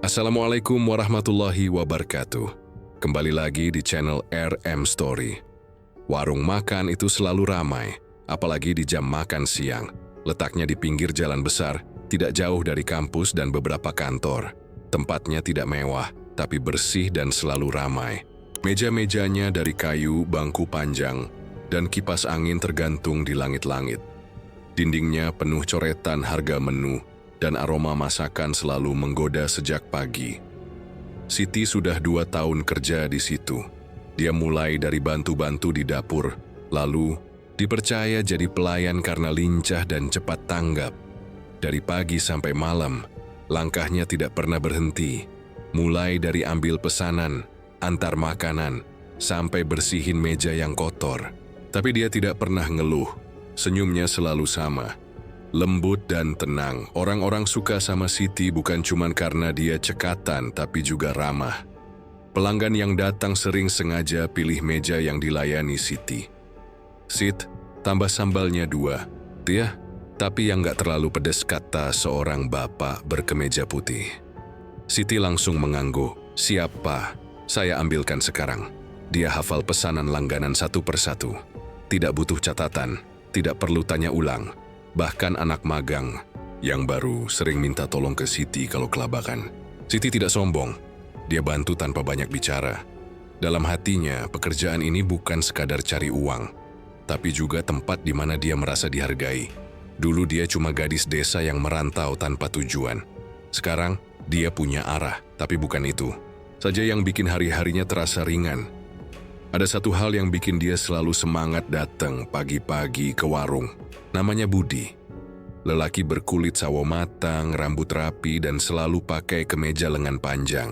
Assalamualaikum warahmatullahi wabarakatuh. Kembali lagi di channel RM Story. Warung makan itu selalu ramai, apalagi di jam makan siang. Letaknya di pinggir jalan besar, tidak jauh dari kampus dan beberapa kantor. Tempatnya tidak mewah, tapi bersih dan selalu ramai. Meja-mejanya dari kayu, bangku panjang, dan kipas angin tergantung di langit-langit. Dindingnya penuh coretan harga menu, dan aroma masakan selalu menggoda sejak pagi. Siti sudah 2 tahun kerja di situ. Dia mulai dari bantu-bantu di dapur, lalu dipercaya jadi pelayan karena lincah dan cepat tanggap. Dari pagi sampai malam, langkahnya tidak pernah berhenti. Mulai dari ambil pesanan, antar makanan, sampai bersihin meja yang kotor. Tapi dia tidak pernah ngeluh, senyumnya selalu sama. Lembut dan tenang, orang-orang suka sama Siti bukan cuma karena dia cekatan tapi juga ramah. Pelanggan yang datang sering sengaja pilih meja yang dilayani Siti. "Sit, tambah sambalnya 2. "Ya, tapi yang gak terlalu pedas," kata seorang bapak berkemeja putih. Siti langsung mengangguk. "Siap, Pak, saya ambilkan sekarang." Dia hafal pesanan langganan satu persatu. Tidak butuh catatan, tidak perlu tanya ulang. Bahkan anak magang yang baru sering minta tolong ke Siti kalau kelabakan. Siti tidak sombong, dia bantu tanpa banyak bicara. Dalam hatinya, pekerjaan ini bukan sekadar cari uang, tapi juga tempat di mana dia merasa dihargai. Dulu dia cuma gadis desa yang merantau tanpa tujuan. Sekarang, dia punya arah, tapi bukan itu saja yang bikin hari-harinya terasa ringan. Ada satu hal yang bikin dia selalu semangat datang pagi-pagi ke warung. Namanya Budi. Lelaki berkulit sawo matang, rambut rapi, dan selalu pakai kemeja lengan panjang.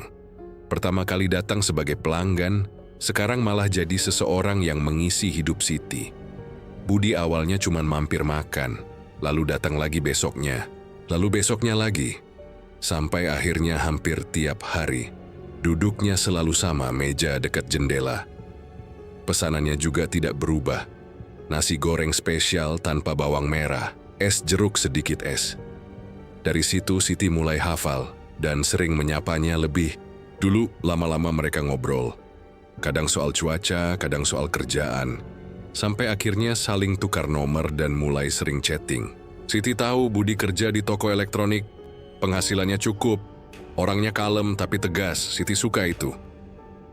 Pertama kali datang sebagai pelanggan, sekarang malah jadi seseorang yang mengisi hidup Siti. Budi awalnya cuma mampir makan, lalu datang lagi besoknya, lalu besoknya lagi. Sampai akhirnya hampir tiap hari. Duduknya selalu sama meja dekat jendela. Pesanannya juga tidak berubah. Nasi goreng spesial tanpa bawang merah, es jeruk sedikit es. Dari situ Siti mulai hafal dan sering menyapanya lebih. Dulu lama-lama mereka ngobrol. Kadang soal cuaca, kadang soal kerjaan. Sampai akhirnya saling tukar nomor dan mulai sering chatting. Siti tahu Budi kerja di toko elektronik. Penghasilannya cukup. Orangnya kalem tapi tegas, Siti suka itu.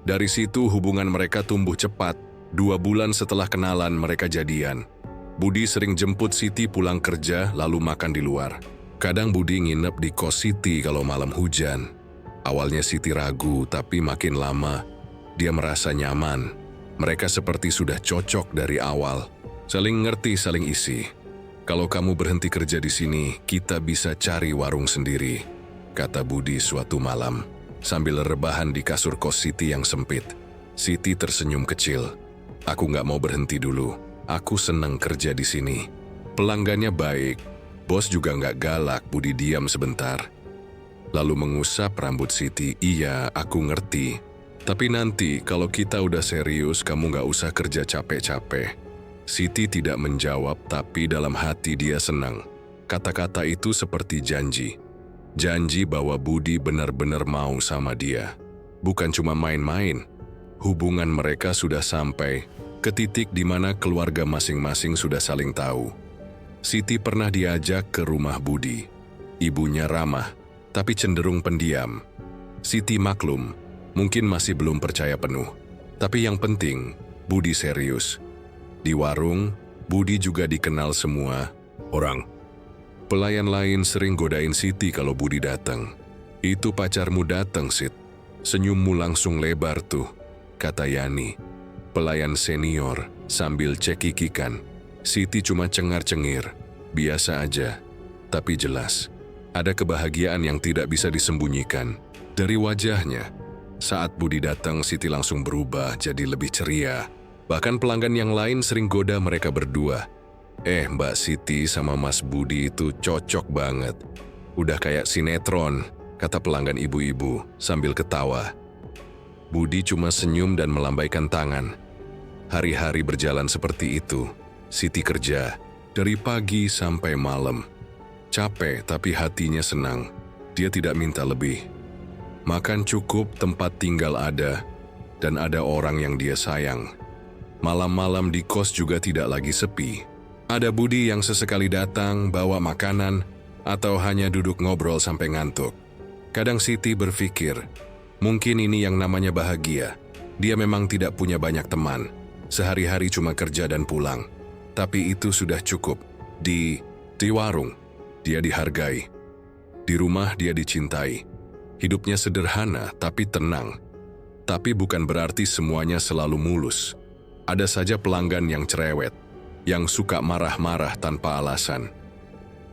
Dari situ hubungan mereka tumbuh cepat. 2 bulan setelah kenalan mereka jadian. Budi sering jemput Siti pulang kerja lalu makan di luar. Kadang Budi nginep di kos Siti kalau malam hujan. Awalnya Siti ragu, tapi makin lama dia merasa nyaman. Mereka seperti sudah cocok dari awal. Saling ngerti, saling isi. "Kalau kamu berhenti kerja di sini, kita bisa cari warung sendiri," kata Budi suatu malam, sambil rebahan di kasur kos Siti yang sempit. Siti tersenyum kecil. "Aku gak mau berhenti dulu. Aku senang kerja di sini. Pelanggannya baik. Bos juga gak galak." Budi diam sebentar, lalu mengusap rambut Siti. "Iya, aku ngerti. Tapi nanti kalau kita udah serius, kamu gak usah kerja capek-capek." Siti tidak menjawab, tapi dalam hati dia senang. Kata-kata itu seperti janji. Janji bahwa Budi benar-benar mau sama dia. Bukan cuma main-main. Hubungan mereka sudah sampai ke titik di mana keluarga masing-masing sudah saling tahu. Siti pernah diajak ke rumah Budi. Ibunya ramah, tapi cenderung pendiam. Siti maklum, mungkin masih belum percaya penuh. Tapi yang penting, Budi serius. Di warung, Budi juga dikenal semua orang. Pelayan lain sering godain Siti kalau Budi datang. "Itu pacarmu datang, Sit. Senyummu langsung lebar tuh," kata Yani, pelayan senior, sambil cekikikan. Siti cuma cengar-cengir. Biasa aja, tapi jelas. Ada kebahagiaan yang tidak bisa disembunyikan dari wajahnya. Saat Budi datang, Siti langsung berubah jadi lebih ceria. Bahkan pelanggan yang lain sering goda mereka berdua. Mbak Siti sama Mas Budi itu cocok banget. Udah kayak sinetron," kata pelanggan ibu-ibu sambil ketawa. Budi cuma senyum dan melambaikan tangan. Hari-hari berjalan seperti itu. Siti kerja dari pagi sampai malam. Capek tapi hatinya senang. Dia tidak minta lebih. Makan cukup, tempat tinggal ada, dan ada orang yang dia sayang. Malam-malam di kos juga tidak lagi sepi. Ada Budi yang sesekali datang, bawa makanan, atau hanya duduk ngobrol sampai ngantuk. Kadang Siti berpikir, mungkin ini yang namanya bahagia. Dia memang tidak punya banyak teman. Sehari-hari cuma kerja dan pulang. Tapi itu sudah cukup. Di warung, dia dihargai. Di rumah dia dicintai. Hidupnya sederhana tapi tenang. Tapi bukan berarti semuanya selalu mulus. Ada saja pelanggan yang cerewet, yang suka marah-marah tanpa alasan.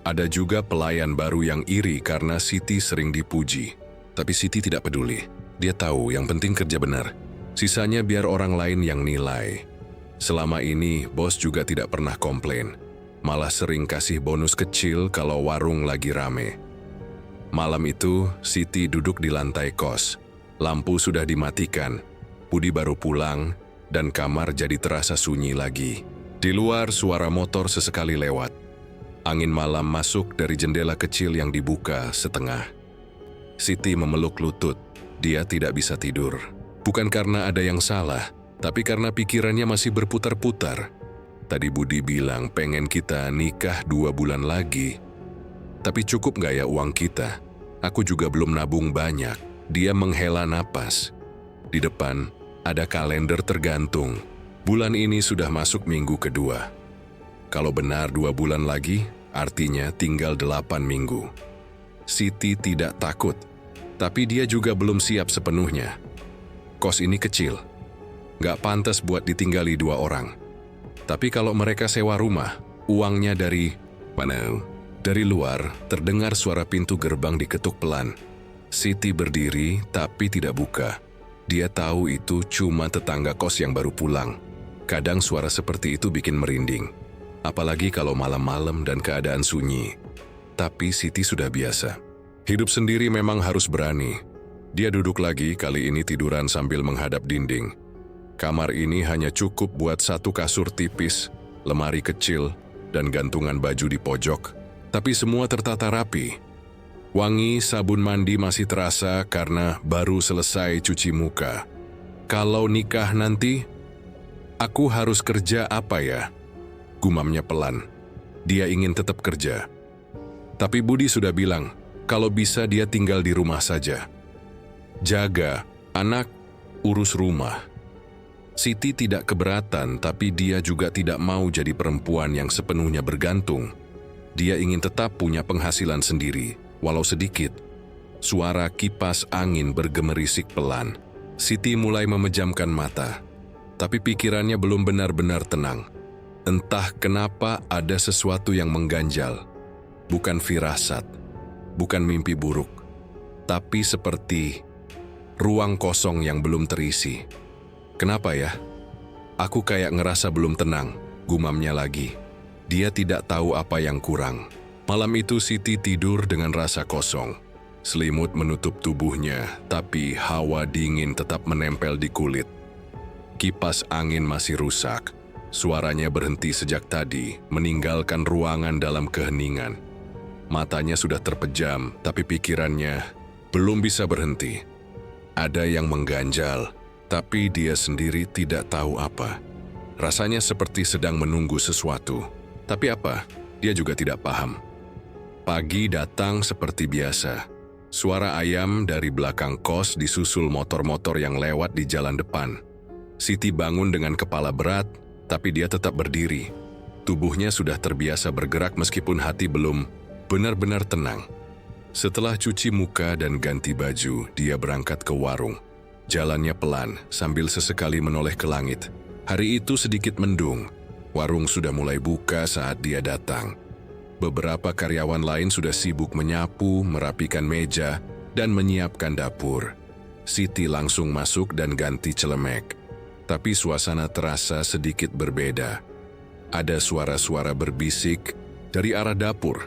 Ada juga pelayan baru yang iri karena Siti sering dipuji. Tapi Siti tidak peduli. Dia tahu yang penting kerja benar. Sisanya biar orang lain yang nilai. Selama ini, bos juga tidak pernah komplain. Malah sering kasih bonus kecil kalau warung lagi rame. Malam itu, Siti duduk di lantai kos. Lampu sudah dimatikan. Budi baru pulang, dan kamar jadi terasa sunyi lagi. Di luar, suara motor sesekali lewat. Angin malam masuk dari jendela kecil yang dibuka setengah. Siti memeluk lutut. Dia tidak bisa tidur. Bukan karena ada yang salah, tapi karena pikirannya masih berputar-putar. Tadi Budi bilang pengen kita nikah 2 bulan lagi. Tapi cukup gak ya uang kita? Aku juga belum nabung banyak. Dia menghela napas. Di depan, ada kalender tergantung. Bulan ini sudah masuk minggu kedua. Kalau benar 2 bulan lagi, artinya tinggal 8 minggu. Siti tidak takut, tapi dia juga belum siap sepenuhnya. Kos ini kecil, gak pantas buat ditinggali 2 orang. Tapi kalau mereka sewa rumah, uangnya dari mana? Dari luar, terdengar suara pintu gerbang diketuk pelan. Siti berdiri, tapi tidak buka. Dia tahu itu cuma tetangga kos yang baru pulang. Kadang suara seperti itu bikin merinding. Apalagi kalau malam-malam dan keadaan sunyi. Tapi Siti sudah biasa. Hidup sendiri memang harus berani. Dia duduk lagi, kali ini tiduran sambil menghadap dinding. Kamar ini hanya cukup buat 1 kasur tipis, lemari kecil, dan gantungan baju di pojok. Tapi semua tertata rapi. Wangi sabun mandi masih terasa karena baru selesai cuci muka. Kalau nikah nanti, aku harus kerja apa ya? Gumamnya pelan. Dia ingin tetap kerja. Tapi Budi sudah bilang, kalau bisa dia tinggal di rumah saja. Jaga anak, urus rumah. Siti tidak keberatan, tapi dia juga tidak mau jadi perempuan yang sepenuhnya bergantung. Dia ingin tetap punya penghasilan sendiri, walau sedikit. Suara kipas angin bergemerisik pelan. Siti mulai memejamkan mata, tapi pikirannya belum benar-benar tenang. Entah kenapa ada sesuatu yang mengganjal. Bukan firasat, bukan mimpi buruk, tapi seperti ruang kosong yang belum terisi. Kenapa ya? Aku kayak ngerasa belum tenang, gumamnya lagi. Dia tidak tahu apa yang kurang. Malam itu Siti tidur dengan rasa kosong. Selimut menutup tubuhnya, tapi hawa dingin tetap menempel di kulit. Kipas angin masih rusak. Suaranya berhenti sejak tadi, meninggalkan ruangan dalam keheningan. Matanya sudah terpejam, tapi pikirannya belum bisa berhenti. Ada yang mengganjal, tapi dia sendiri tidak tahu apa. Rasanya seperti sedang menunggu sesuatu. Tapi apa? Dia juga tidak paham. Pagi datang seperti biasa. Suara ayam dari belakang kos disusul motor-motor yang lewat di jalan depan. Siti bangun dengan kepala berat, tapi dia tetap berdiri. Tubuhnya sudah terbiasa bergerak meskipun hati belum benar-benar tenang. Setelah cuci muka dan ganti baju, dia berangkat ke warung. Jalannya pelan sambil sesekali menoleh ke langit. Hari itu sedikit mendung. Warung sudah mulai buka saat dia datang. Beberapa karyawan lain sudah sibuk menyapu, merapikan meja, dan menyiapkan dapur. Siti langsung masuk dan ganti celemek. Tapi suasana terasa sedikit berbeda. Ada suara-suara berbisik dari arah dapur.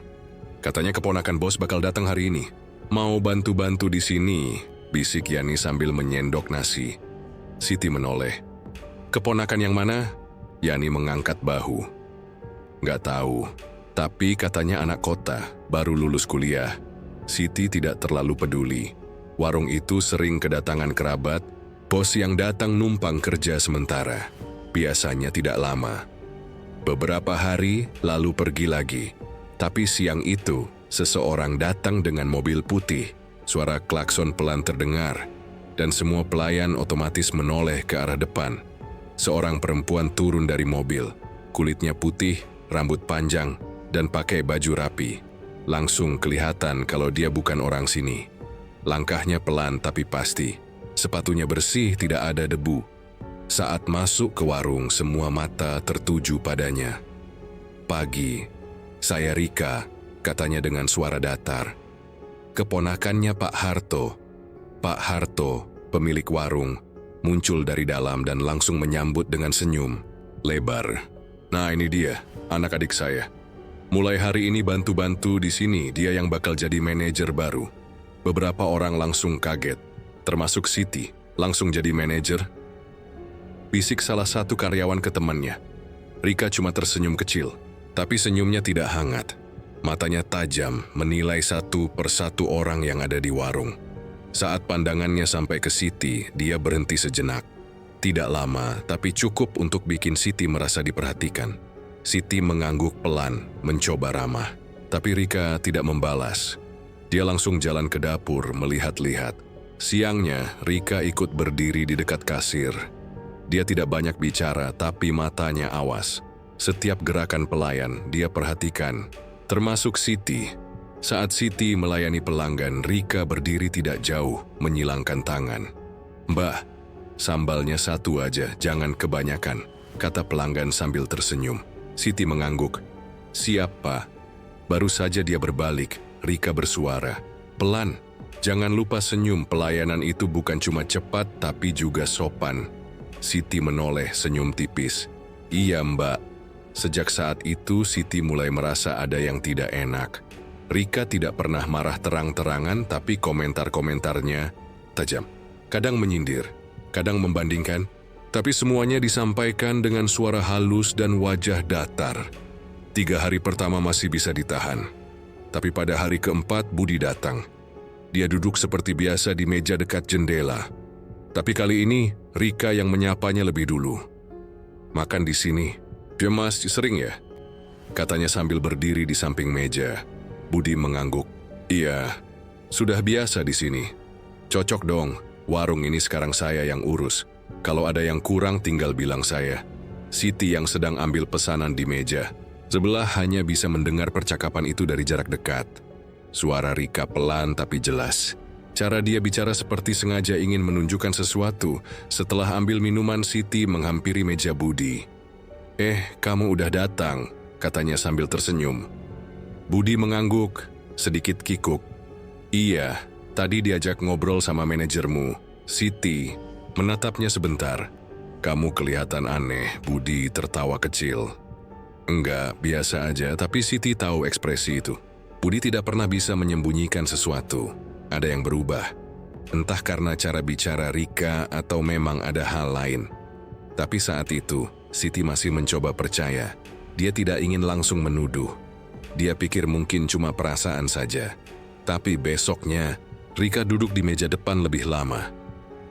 Katanya keponakan bos bakal datang hari ini. Mau bantu-bantu di sini, bisik Yani sambil menyendok nasi. Siti menoleh. Keponakan yang mana? Yani mengangkat bahu. Nggak tahu, tapi katanya anak kota, baru lulus kuliah. Siti tidak terlalu peduli. Warung itu sering kedatangan kerabat, bos yang datang numpang kerja sementara. Biasanya tidak lama. Beberapa hari lalu pergi lagi. Tapi siang itu, seseorang datang dengan mobil putih. Suara klakson pelan terdengar, dan semua pelayan otomatis menoleh ke arah depan. Seorang perempuan turun dari mobil. Kulitnya putih, rambut panjang, dan pakai baju rapi. Langsung kelihatan kalau dia bukan orang sini. Langkahnya pelan tapi pasti. Sepatunya bersih, tidak ada debu. Saat masuk ke warung, semua mata tertuju padanya. "Pagi, saya Rika," katanya dengan suara datar. Keponakannya Pak Harto. Pak Harto, pemilik warung, muncul dari dalam dan langsung menyambut dengan senyum lebar. "Nah, ini dia, anak adik saya. Mulai hari ini bantu-bantu di sini, dia yang bakal jadi manajer baru." Beberapa orang langsung kaget, termasuk Siti, langsung jadi manajer. Bisik salah satu karyawan ke temannya. Rika cuma tersenyum kecil, tapi senyumnya tidak hangat. Matanya tajam, menilai satu persatu orang yang ada di warung. Saat pandangannya sampai ke Siti, dia berhenti sejenak. Tidak lama, tapi cukup untuk bikin Siti merasa diperhatikan. Siti mengangguk pelan, mencoba ramah. Tapi Rika tidak membalas. Dia langsung jalan ke dapur, melihat-lihat. Siangnya, Rika ikut berdiri di dekat kasir. Dia tidak banyak bicara, tapi matanya awas. Setiap gerakan pelayan, dia perhatikan. Termasuk Siti. Saat Siti melayani pelanggan, Rika berdiri tidak jauh, menyilangkan tangan. "Mbak, sambalnya satu aja, jangan kebanyakan," kata pelanggan sambil tersenyum. Siti mengangguk. "Siap, Pak." Baru saja dia berbalik, Rika bersuara, "Pelan, jangan lupa senyum, pelayanan itu bukan cuma cepat tapi juga sopan." Siti menoleh senyum tipis. "Iya, Mbak." Sejak saat itu, Siti mulai merasa ada yang tidak enak. Rika tidak pernah marah terang-terangan, tapi komentar-komentarnya tajam. Kadang menyindir, kadang membandingkan, tapi semuanya disampaikan dengan suara halus dan wajah datar. 3 hari pertama masih bisa ditahan. Tapi pada hari keempat, Budi datang. Dia duduk seperti biasa di meja dekat jendela. Tapi kali ini, Rika yang menyapanya lebih dulu. "Makan di sini. Dia masih sering ya?" katanya sambil berdiri di samping meja. Budi mengangguk. "Iya, sudah biasa di sini. Cocok dong, warung ini sekarang saya yang urus. Kalau ada yang kurang tinggal bilang saya." Siti yang sedang ambil pesanan di meja sebelah hanya bisa mendengar percakapan itu dari jarak dekat. Suara Rika pelan tapi jelas. Cara dia bicara seperti sengaja ingin menunjukkan sesuatu. Setelah ambil minuman, Siti menghampiri meja Budi. Kamu udah datang," katanya sambil tersenyum. Budi mengangguk, sedikit kikuk. "Iya, tadi diajak ngobrol sama manajermu." Siti menatapnya sebentar. "Kamu kelihatan aneh," Budi tertawa kecil. "Enggak, biasa aja," tapi Siti tahu ekspresi itu. Budi tidak pernah bisa menyembunyikan sesuatu. Ada yang berubah. Entah karena cara bicara Rika atau memang ada hal lain. Tapi saat itu, Siti masih mencoba percaya. Dia tidak ingin langsung menuduh. Dia pikir mungkin cuma perasaan saja. Tapi besoknya, Rika duduk di meja depan lebih lama.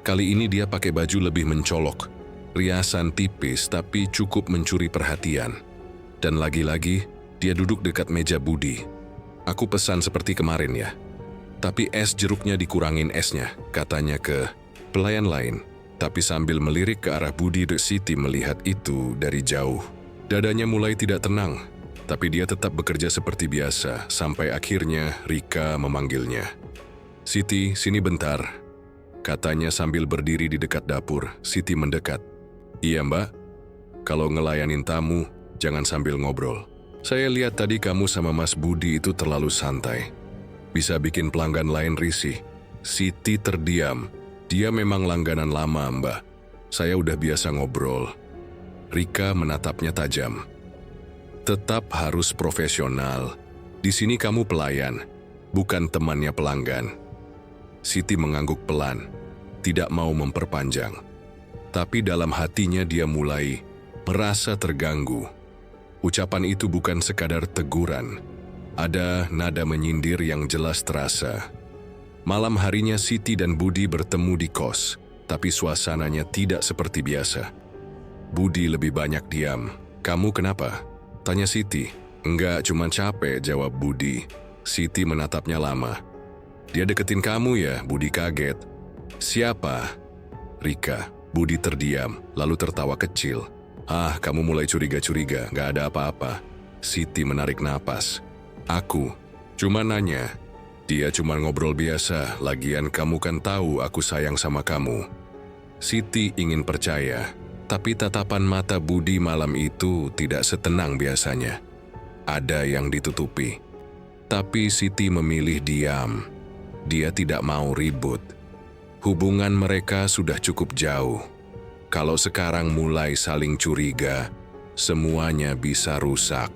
Kali ini dia pakai baju lebih mencolok. Riasan tipis tapi cukup mencuri perhatian. Dan lagi-lagi, dia duduk dekat meja Budi. "Aku pesan seperti kemarin ya. Tapi es jeruknya dikurangin esnya," katanya ke pelayan lain. Tapi sambil melirik ke arah Budi, Siti melihat itu dari jauh. Dadanya mulai tidak tenang, tapi dia tetap bekerja seperti biasa, sampai akhirnya Rika memanggilnya. "Siti, sini bentar," katanya sambil berdiri di dekat dapur. Siti mendekat. "Iya, Mbak. Kalau ngelayanin tamu, jangan sambil ngobrol. Saya lihat tadi kamu sama Mas Budi itu terlalu santai. Bisa bikin pelanggan lain risih." Siti terdiam. "Dia memang langganan lama, Mbak. Saya udah biasa ngobrol." Rika menatapnya tajam. "Tetap harus profesional. Di sini kamu pelayan, bukan temannya pelanggan." Siti mengangguk pelan, tidak mau memperpanjang. Tapi dalam hatinya dia mulai merasa terganggu. Ucapan itu bukan sekadar teguran. Ada nada menyindir yang jelas terasa. Malam harinya Siti dan Budi bertemu di kos, tapi suasananya tidak seperti biasa. Budi lebih banyak diam. "Kamu kenapa?" tanya Siti. "Enggak, cuma capek," jawab Budi. Siti menatapnya lama. "Dia deketin kamu ya?" Budi kaget. "Siapa?" "Rika." Budi terdiam, lalu tertawa kecil. "Ah, kamu mulai curiga-curiga, gak ada apa-apa." Siti menarik napas. "Aku cuma nanya. Dia cuma ngobrol biasa, lagian kamu kan tahu aku sayang sama kamu." Siti ingin percaya, tapi tatapan mata Budi malam itu tidak setenang biasanya. Ada yang ditutupi. Tapi Siti memilih diam. Dia tidak mau ribut. Hubungan mereka sudah cukup jauh. Kalau sekarang mulai saling curiga, semuanya bisa rusak.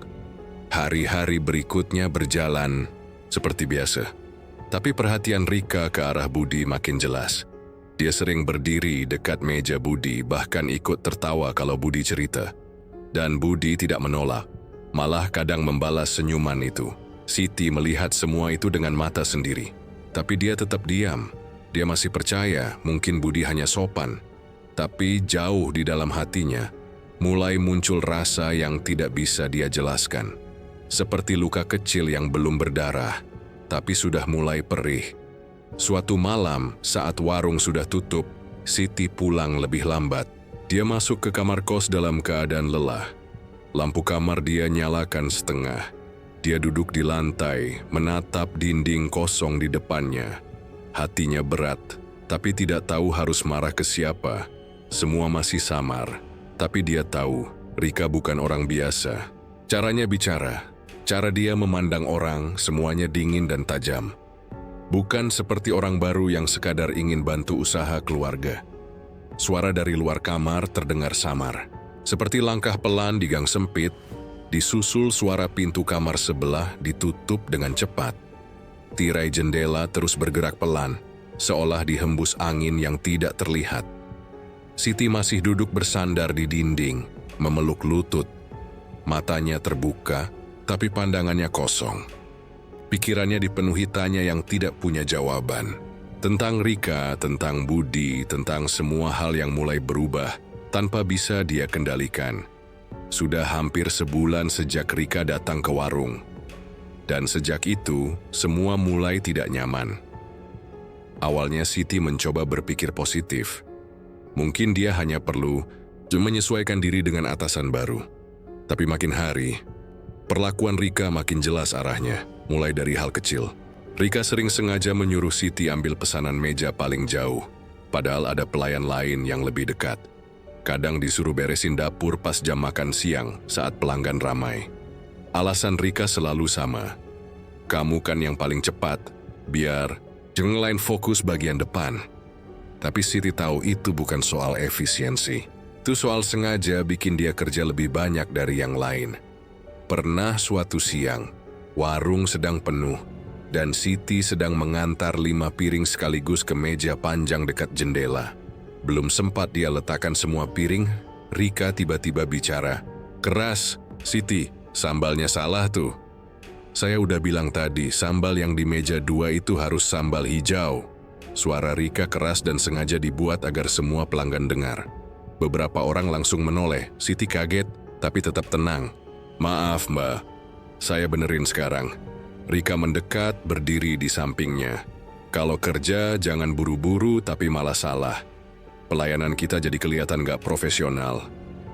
Hari-hari berikutnya berjalan seperti biasa. Tapi perhatian Rika ke arah Budi makin jelas. Dia sering berdiri dekat meja Budi, bahkan ikut tertawa kalau Budi cerita. Dan Budi tidak menolak, malah kadang membalas senyuman itu. Siti melihat semua itu dengan mata sendiri. Tapi dia tetap diam. Dia masih percaya mungkin Budi hanya sopan. Tapi jauh di dalam hatinya, mulai muncul rasa yang tidak bisa dia jelaskan. Seperti luka kecil yang belum berdarah, tapi sudah mulai perih. Suatu malam, saat warung sudah tutup, Siti pulang lebih lambat. Dia masuk ke kamar kos dalam keadaan lelah. Lampu kamar dia nyalakan setengah. Dia duduk di lantai, menatap dinding kosong di depannya. Hatinya berat, tapi tidak tahu harus marah ke siapa. Semua masih samar, tapi dia tahu Rika bukan orang biasa. Caranya bicara, cara dia memandang orang, semuanya dingin dan tajam. Bukan seperti orang baru yang sekadar ingin bantu usaha keluarga. Suara dari luar kamar terdengar samar. Seperti langkah pelan di gang sempit, disusul suara pintu kamar sebelah ditutup dengan cepat. Tirai jendela terus bergerak pelan, seolah dihembus angin yang tidak terlihat. Siti masih duduk bersandar di dinding, memeluk lutut. Matanya terbuka, tapi pandangannya kosong. Pikirannya dipenuhi tanya yang tidak punya jawaban. Tentang Rika, tentang Budi, tentang semua hal yang mulai berubah tanpa bisa dia kendalikan. Sudah hampir sebulan sejak Rika datang ke warung. Dan sejak itu, semua mulai tidak nyaman. Awalnya Siti mencoba berpikir positif. Mungkin dia hanya perlu menyesuaikan diri dengan atasan baru. Tapi makin hari, perlakuan Rika makin jelas arahnya, mulai dari hal kecil. Rika sering sengaja menyuruh Siti ambil pesanan meja paling jauh, padahal ada pelayan lain yang lebih dekat. Kadang disuruh beresin dapur pas jam makan siang saat pelanggan ramai. Alasan Rika selalu sama. "Kamu kan yang paling cepat, biar yang lain fokus bagian depan." Tapi Siti tahu itu bukan soal efisiensi. Itu soal sengaja bikin dia kerja lebih banyak dari yang lain. Pernah suatu siang, warung sedang penuh, dan Siti sedang mengantar 5 piring sekaligus ke meja panjang dekat jendela. Belum sempat dia letakkan semua piring, Rika tiba-tiba bicara. "Keras, Siti, sambalnya salah tuh." "Saya udah bilang tadi, sambal yang di meja 2 itu harus sambal hijau." Suara Rika keras dan sengaja dibuat agar semua pelanggan dengar. Beberapa orang langsung menoleh. Siti kaget, tapi tetap tenang. "Maaf, Mbak. Saya benerin sekarang." Rika mendekat, berdiri di sampingnya. "Kalau kerja, jangan buru-buru tapi malah salah. Pelayanan kita jadi kelihatan gak profesional."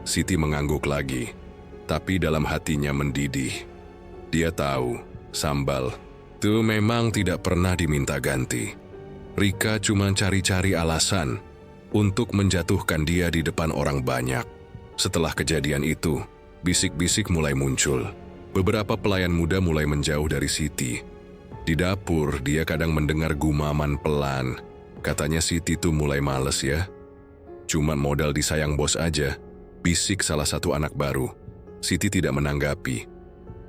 Siti mengangguk lagi, tapi dalam hatinya mendidih. Dia tahu, sambal itu memang tidak pernah diminta ganti. Rika cuma cari-cari alasan untuk menjatuhkan dia di depan orang banyak. Setelah kejadian itu, bisik-bisik mulai muncul. Beberapa pelayan muda mulai menjauh dari Siti. Di dapur, dia kadang mendengar gumaman pelan. Katanya Siti tuh mulai males ya. Cuman modal disayang bos aja, bisik salah satu anak baru. Siti tidak menanggapi.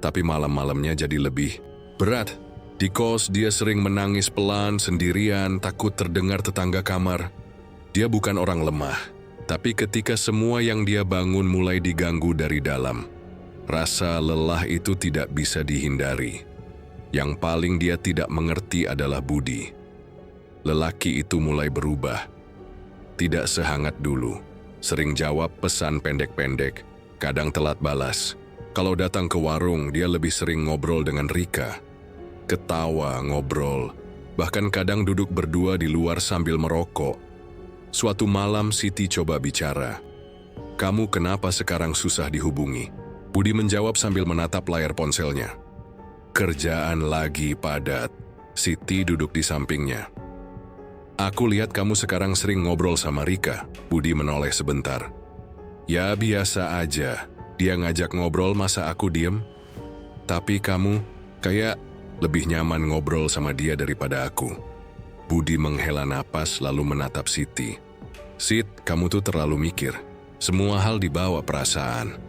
Tapi malam-malamnya jadi lebih berat. Di kos dia sering menangis pelan sendirian, takut terdengar tetangga kamar. Dia bukan orang lemah, tapi ketika semua yang dia bangun mulai diganggu dari dalam, rasa lelah itu tidak bisa dihindari. Yang paling dia tidak mengerti adalah Budi. lelaki itu mulai berubah. Tidak sehangat dulu, sering jawab pesan pendek-pendek, kadang telat balas. Kalau datang ke warung, dia lebih sering ngobrol dengan Rika. Ketawa, ngobrol, bahkan kadang duduk berdua di luar sambil merokok. Suatu malam Siti coba bicara. "Kamu kenapa sekarang susah dihubungi?" Budi menjawab sambil menatap layar ponselnya. "Kerjaan lagi padat." Siti duduk di sampingnya. "Aku lihat kamu sekarang sering ngobrol sama Rika." Budi menoleh sebentar. "Ya biasa aja, dia ngajak ngobrol masa aku diem? Tapi kamu kayak lebih nyaman ngobrol sama dia daripada aku." Budi menghela napas lalu menatap Siti. "Sit, kamu tuh terlalu mikir. Semua hal dibawa perasaan.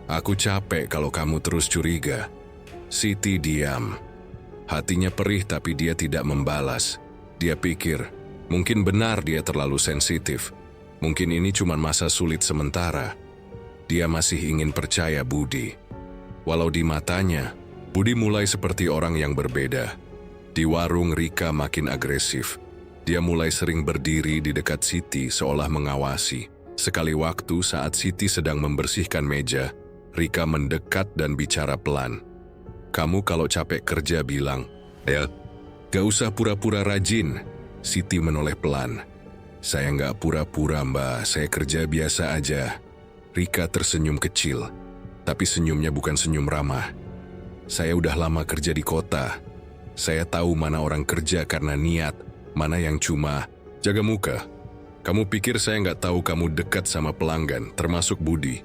Aku capek kalau kamu terus curiga." Siti diam. Hatinya perih tapi dia tidak membalas. Dia pikir, mungkin benar dia terlalu sensitif. Mungkin ini cuma masa sulit sementara. Dia masih ingin percaya Budi. Walau di matanya, Budi mulai seperti orang yang berbeda. Di warung Rika makin agresif. Dia mulai sering berdiri di dekat Siti seolah mengawasi. Sekali waktu saat Siti sedang membersihkan meja, Rika mendekat dan bicara pelan. "Kamu kalau capek kerja bilang, ya, gak usah pura-pura rajin." Siti menoleh pelan. "Saya nggak pura-pura, Mbak. Saya kerja biasa aja." Rika tersenyum kecil, tapi senyumnya bukan senyum ramah. "Saya udah lama kerja di kota. Saya tahu mana orang kerja karena niat, mana yang cuma jaga muka. Kamu pikir saya nggak tahu kamu dekat sama pelanggan, termasuk Budi?"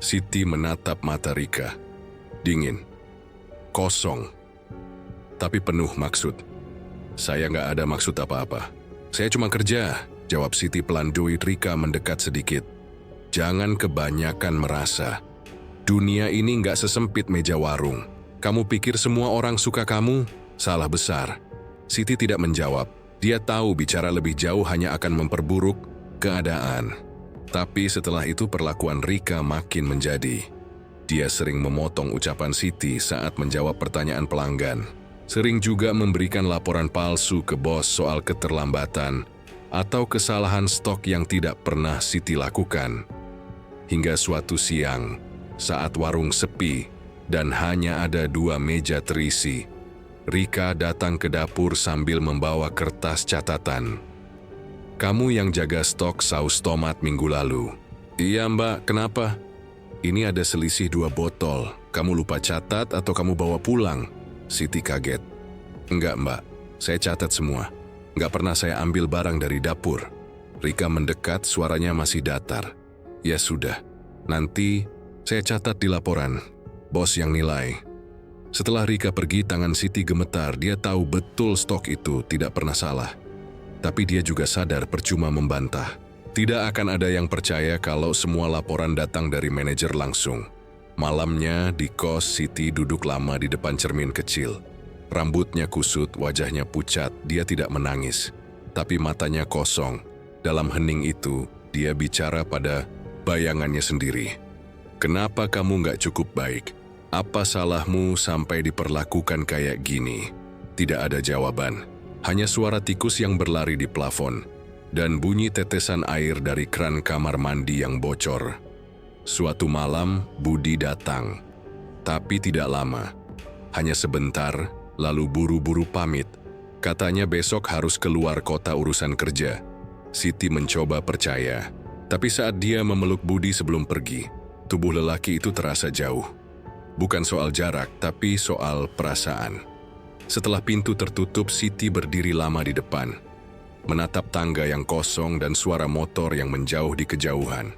Siti menatap mata Rika. Dingin. Kosong. Tapi penuh maksud. "Saya nggak ada maksud apa-apa. Saya cuma kerja," jawab Siti pelan. Rika mendekat sedikit. "Jangan kebanyakan merasa. Dunia ini nggak sesempit meja warung. Kamu pikir semua orang suka kamu? Salah besar." Siti tidak menjawab. Dia tahu bicara lebih jauh hanya akan memperburuk keadaan. Tapi setelah itu perlakuan Rika makin menjadi. Dia sering memotong ucapan Siti saat menjawab pertanyaan pelanggan. Sering juga memberikan laporan palsu ke bos soal keterlambatan atau kesalahan stok yang tidak pernah Siti lakukan. Hingga suatu siang, saat warung sepi dan hanya ada 2 meja terisi, Rika datang ke dapur sambil membawa kertas catatan. "Kamu yang jaga stok saus tomat minggu lalu." "Iya Mbak, kenapa?" "Ini ada selisih 2 botol. Kamu lupa catat atau kamu bawa pulang?" Siti kaget. "Enggak Mbak, saya catat semua. Enggak pernah saya ambil barang dari dapur." Rika mendekat, suaranya masih datar. "Ya sudah, nanti saya catat di laporan. Bos yang nilai." Setelah Rika pergi, tangan Siti gemetar. Dia tahu betul stok itu tidak pernah salah. Tapi dia juga sadar percuma membantah. Tidak akan ada yang percaya kalau semua laporan datang dari manajer langsung. Malamnya di kos, Siti duduk lama di depan cermin kecil. Rambutnya kusut, wajahnya pucat. Dia tidak menangis, tapi matanya kosong. Dalam hening itu, dia bicara pada bayangannya sendiri. "Kenapa kamu nggak cukup baik? Apa salahmu sampai diperlakukan kayak gini?" Tidak ada jawaban. Hanya suara tikus yang berlari di plafon dan bunyi tetesan air dari keran kamar mandi yang bocor. Suatu malam, Budi datang. Tapi tidak lama. Hanya sebentar, lalu buru-buru pamit. Katanya besok harus keluar kota urusan kerja. Siti mencoba percaya. Tapi saat dia memeluk Budi sebelum pergi, tubuh lelaki itu terasa jauh. Bukan soal jarak, tapi soal perasaan. Setelah pintu tertutup, Siti berdiri lama di depan, menatap tangga yang kosong dan suara motor yang menjauh di kejauhan.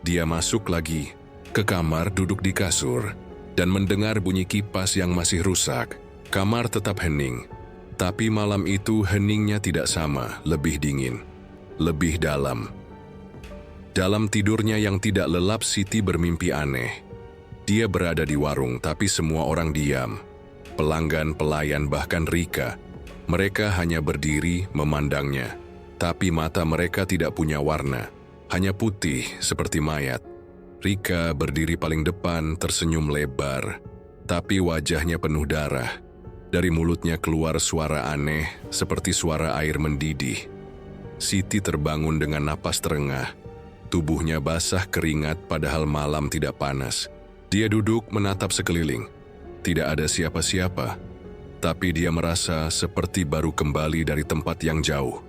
Dia masuk lagi ke kamar, duduk di kasur, dan mendengar bunyi kipas yang masih rusak. Kamar tetap hening, tapi malam itu heningnya tidak sama, lebih dingin, lebih dalam. Dalam tidurnya yang tidak lelap, Siti bermimpi aneh. Dia berada di warung, tapi semua orang diam. Pelanggan, pelayan, bahkan Rika. Mereka hanya berdiri memandangnya. Tapi mata mereka tidak punya warna. Hanya putih seperti mayat. Rika berdiri paling depan, tersenyum lebar. Tapi wajahnya penuh darah. Dari mulutnya keluar suara aneh seperti suara air mendidih. Siti terbangun dengan napas terengah. Tubuhnya basah keringat padahal malam tidak panas. Dia duduk menatap sekeliling. Tidak ada siapa-siapa, tapi dia merasa seperti baru kembali dari tempat yang jauh.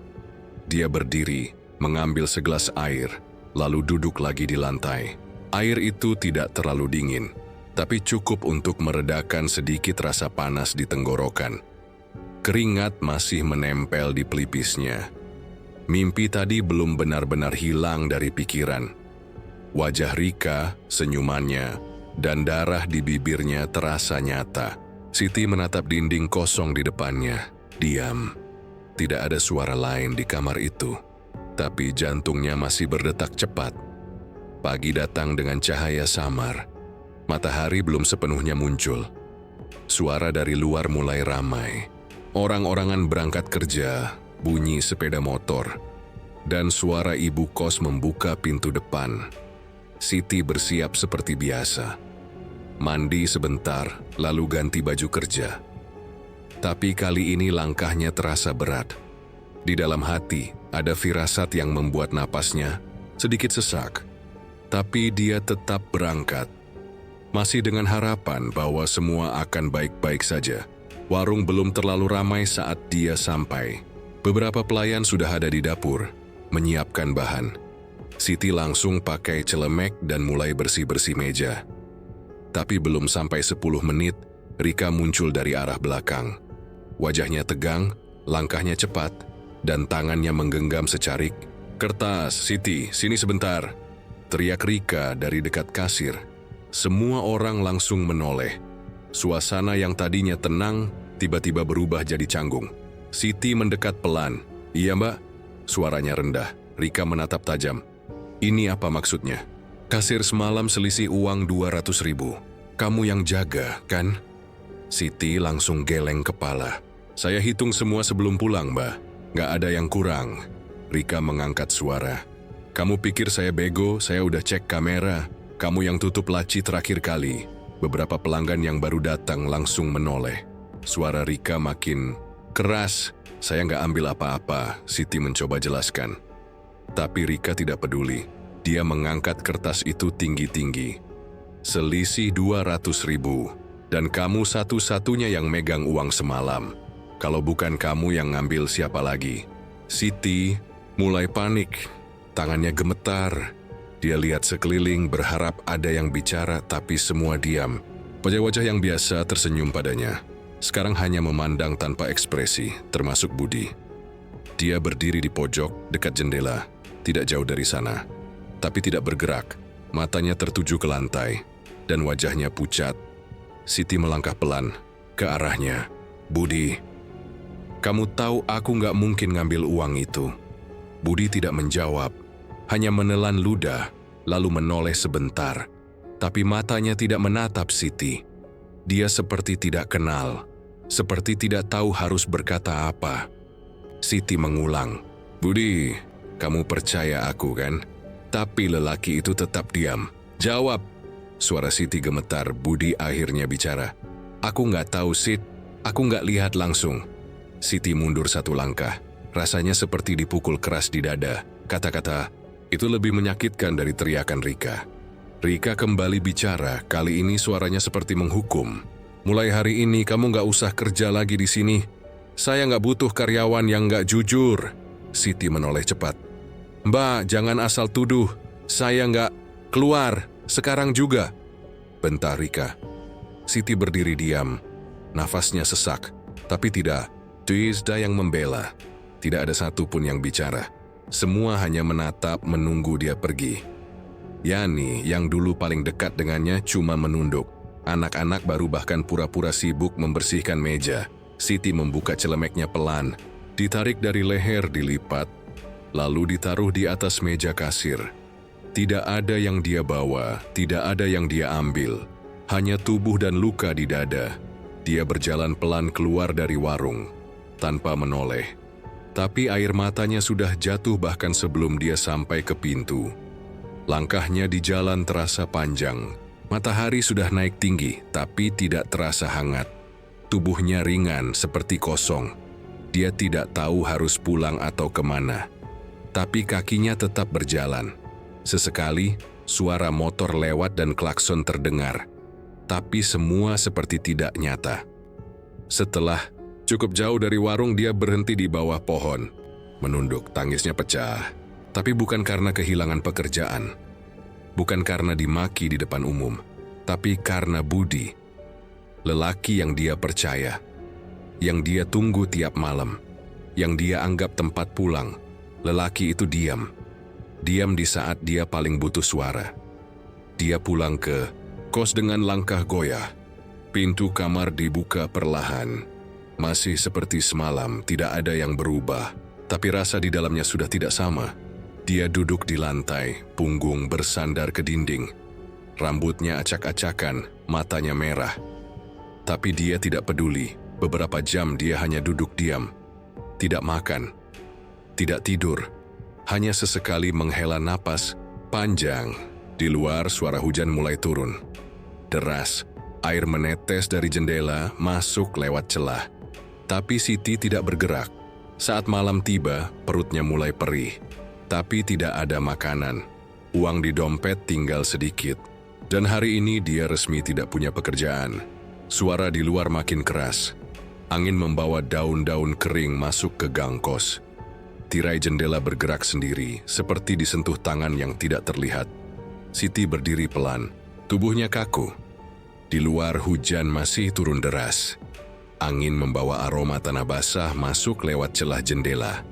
Dia berdiri, mengambil segelas air, lalu duduk lagi di lantai. Air itu tidak terlalu dingin, tapi cukup untuk meredakan sedikit rasa panas di tenggorokan. Keringat masih menempel di pelipisnya. Mimpi tadi belum benar-benar hilang dari pikiran. Wajah Rika, senyumannya, dan darah di bibirnya terasa nyata. Siti menatap dinding kosong di depannya. Diam. Tidak ada suara lain di kamar itu. Tapi jantungnya masih berdetak cepat. Pagi datang dengan cahaya samar. Matahari belum sepenuhnya muncul. Suara dari luar mulai ramai. Orang-orangan berangkat kerja, bunyi sepeda motor, dan suara ibu kos membuka pintu depan. Siti bersiap seperti biasa. Mandi sebentar, lalu ganti baju kerja. Tapi kali ini langkahnya terasa berat. Di dalam hati ada firasat yang membuat napasnya sedikit sesak. Tapi dia tetap berangkat. Masih dengan harapan bahwa semua akan baik-baik saja. Warung belum terlalu ramai saat dia sampai. Beberapa pelayan sudah ada di dapur, menyiapkan bahan. Siti langsung pakai celemek dan mulai bersih-bersih meja. Tapi belum sampai 10 menit, Rika muncul dari arah belakang. Wajahnya tegang, langkahnya cepat, dan tangannya menggenggam secarik. "Kertas, Siti, sini sebentar," teriak Rika dari dekat kasir. Semua orang langsung menoleh. Suasana yang tadinya tenang, tiba-tiba berubah jadi canggung. Siti mendekat pelan. "Iya, Mbak." Suaranya rendah. Rika menatap tajam. "Ini apa maksudnya?" "Kasir semalam selisih uang 200.000. Kamu yang jaga, kan?" Siti langsung geleng kepala. "Saya hitung semua sebelum pulang, Mbak. Nggak ada yang kurang." Rika mengangkat suara. "Kamu pikir saya bego? Saya udah cek kamera. Kamu yang tutup laci terakhir kali." Beberapa pelanggan yang baru datang langsung menoleh. Suara Rika makin keras. "Saya nggak ambil apa-apa," Siti mencoba jelaskan. Tapi Rika tidak peduli. Dia mengangkat kertas itu tinggi-tinggi. "Selisih 200.000. Dan kamu satu-satunya yang megang uang semalam. Kalau bukan kamu yang ngambil, siapa lagi?" Siti mulai panik. Tangannya gemetar. Dia lihat sekeliling berharap ada yang bicara, tapi semua diam. Wajah-wajah yang biasa tersenyum padanya. Sekarang hanya memandang tanpa ekspresi, termasuk Budi. Dia berdiri di pojok dekat jendela, tidak jauh dari sana. Tapi tidak bergerak, matanya tertuju ke lantai, dan wajahnya pucat. Siti melangkah pelan ke arahnya. "Budi, kamu tahu aku nggak mungkin ngambil uang itu." Budi tidak menjawab, hanya menelan ludah, lalu menoleh sebentar. Tapi matanya tidak menatap Siti. Dia seperti tidak kenal, seperti tidak tahu harus berkata apa. Siti mengulang, "Budi, kamu percaya aku kan?" Tapi lelaki itu tetap diam. "Jawab!" Suara Siti gemetar. Budi akhirnya bicara. "Aku nggak tahu, Sit. Aku nggak lihat langsung." Siti mundur satu langkah. Rasanya seperti dipukul keras di dada. Kata-kata itu lebih menyakitkan dari teriakan Rika. Rika kembali bicara, kali ini suaranya seperti menghukum. "Mulai hari ini kamu nggak usah kerja lagi di sini. Saya nggak butuh karyawan yang nggak jujur." Siti menoleh cepat. "Mbak, jangan asal tuduh. Saya nggak keluar, sekarang juga," bentar Rika. Siti berdiri diam. Nafasnya sesak, tapi tidak. Tuizda yang membela. Tidak ada satupun yang bicara. Semua hanya menatap menunggu dia pergi. Yani, yang dulu paling dekat dengannya, cuma menunduk. Anak-anak baru bahkan pura-pura sibuk membersihkan meja. Siti membuka celemeknya pelan, ditarik dari leher, dilipat, lalu ditaruh di atas meja kasir. Tidak ada yang dia bawa, tidak ada yang dia ambil. Hanya tubuh dan luka di dada. Dia berjalan pelan keluar dari warung, tanpa menoleh. Tapi air matanya sudah jatuh bahkan sebelum dia sampai ke pintu. Langkahnya di jalan terasa panjang. Matahari sudah naik tinggi, tapi tidak terasa hangat. Tubuhnya ringan seperti kosong. Dia tidak tahu harus pulang atau kemana. Tapi kakinya tetap berjalan. Sesekali, suara motor lewat dan klakson terdengar. Tapi semua seperti tidak nyata. Setelah cukup jauh dari warung, dia berhenti di bawah pohon. Menunduk, tangisnya pecah. Tapi bukan karena kehilangan pekerjaan. Bukan karena dimaki di depan umum. Tapi karena Budi. Lelaki yang dia percaya. Yang dia tunggu tiap malam. Yang dia anggap tempat pulang. Lelaki itu diam. Diam di saat dia paling butuh suara. Dia pulang ke kos dengan langkah goyah. Pintu kamar dibuka perlahan. Masih seperti semalam, tidak ada yang berubah. Tapi rasa di dalamnya sudah tidak sama. Dia duduk di lantai, punggung bersandar ke dinding. Rambutnya acak-acakan, matanya merah. Tapi dia tidak peduli. Beberapa jam dia hanya duduk diam. Tidak makan. Tidak tidur. Hanya sesekali menghela napas panjang. Di luar suara hujan mulai turun. Deras. Air menetes dari jendela masuk lewat celah. Tapi Siti tidak bergerak. Saat malam tiba, perutnya mulai perih. Tapi tidak ada makanan. Uang di dompet tinggal sedikit. Dan hari ini dia resmi tidak punya pekerjaan. Suara di luar makin keras. Angin membawa daun-daun kering masuk ke gang kos. Tirai jendela bergerak sendiri, seperti disentuh tangan yang tidak terlihat. Siti berdiri pelan, tubuhnya kaku. Di luar hujan masih turun deras. Angin membawa aroma tanah basah masuk lewat celah jendela.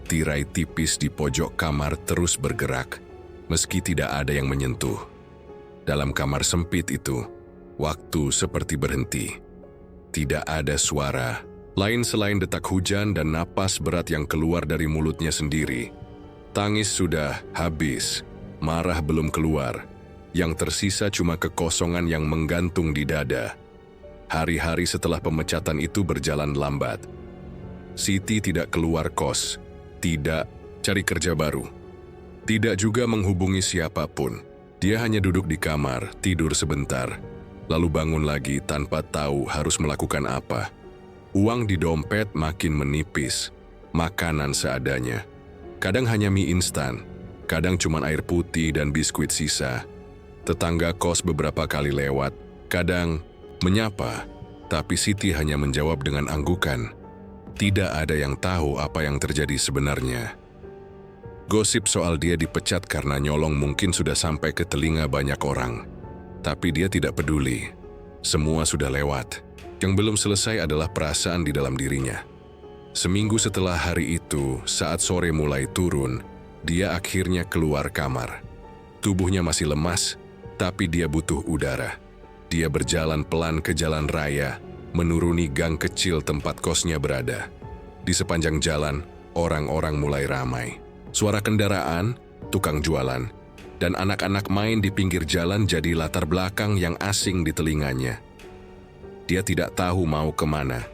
Tirai tipis di pojok kamar terus bergerak, meski tidak ada yang menyentuh. Dalam kamar sempit itu, waktu seperti berhenti. Tidak ada suara, lain selain detak hujan dan napas berat yang keluar dari mulutnya sendiri. Tangis sudah habis, marah belum keluar. Yang tersisa cuma kekosongan yang menggantung di dada. Hari-hari setelah pemecatan itu berjalan lambat. Siti tidak keluar kos, tidak cari kerja baru. Tidak juga menghubungi siapapun. Dia hanya duduk di kamar, tidur sebentar. Lalu bangun lagi tanpa tahu harus melakukan apa. Uang di dompet makin menipis, makanan seadanya. Kadang hanya mie instan, kadang cuma air putih dan biskuit sisa. Tetangga kos beberapa kali lewat, kadang menyapa, tapi Siti hanya menjawab dengan anggukan. Tidak ada yang tahu apa yang terjadi sebenarnya. Gosip soal dia dipecat karena nyolong mungkin sudah sampai ke telinga banyak orang. Tapi dia tidak peduli. Semua sudah lewat. Yang belum selesai adalah perasaan di dalam dirinya. Seminggu setelah hari itu, saat sore mulai turun, dia akhirnya keluar kamar. Tubuhnya masih lemas, tapi dia butuh udara. Dia berjalan pelan ke jalan raya, menuruni gang kecil tempat kosnya berada. Di sepanjang jalan, orang-orang mulai ramai. Suara kendaraan, tukang jualan, dan anak-anak main di pinggir jalan jadi latar belakang yang asing di telinganya. Dia tidak tahu mau kemana.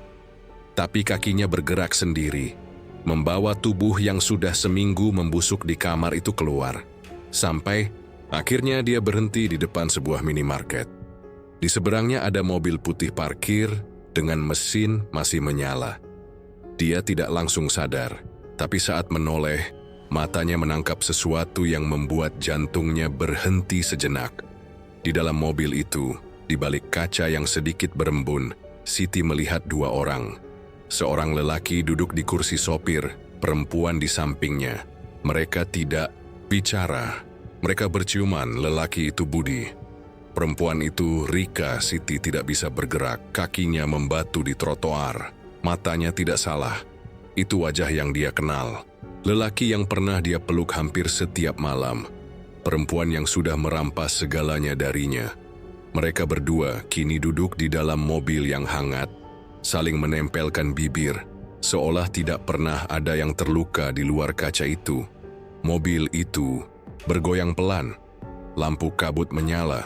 Tapi kakinya bergerak sendiri, membawa tubuh yang sudah seminggu membusuk di kamar itu keluar. Sampai akhirnya dia berhenti di depan sebuah minimarket. Di seberangnya ada mobil putih parkir dengan mesin masih menyala. Dia tidak langsung sadar, tapi saat menoleh, matanya menangkap sesuatu yang membuat jantungnya berhenti sejenak. Di dalam mobil itu, di balik kaca yang sedikit berembun, Siti melihat dua orang. Seorang lelaki duduk di kursi sopir, perempuan di sampingnya. Mereka tidak bicara. Mereka berciuman, lelaki itu Budi. Perempuan itu Rika. Siti tidak bisa bergerak, kakinya membatu di trotoar. Matanya tidak salah. Itu wajah yang dia kenal. Lelaki yang pernah dia peluk hampir setiap malam. Perempuan yang sudah merampas segalanya darinya. Mereka berdua kini duduk di dalam mobil yang hangat, saling menempelkan bibir, seolah tidak pernah ada yang terluka di luar kaca itu. Mobil itu bergoyang pelan, lampu kabut menyala.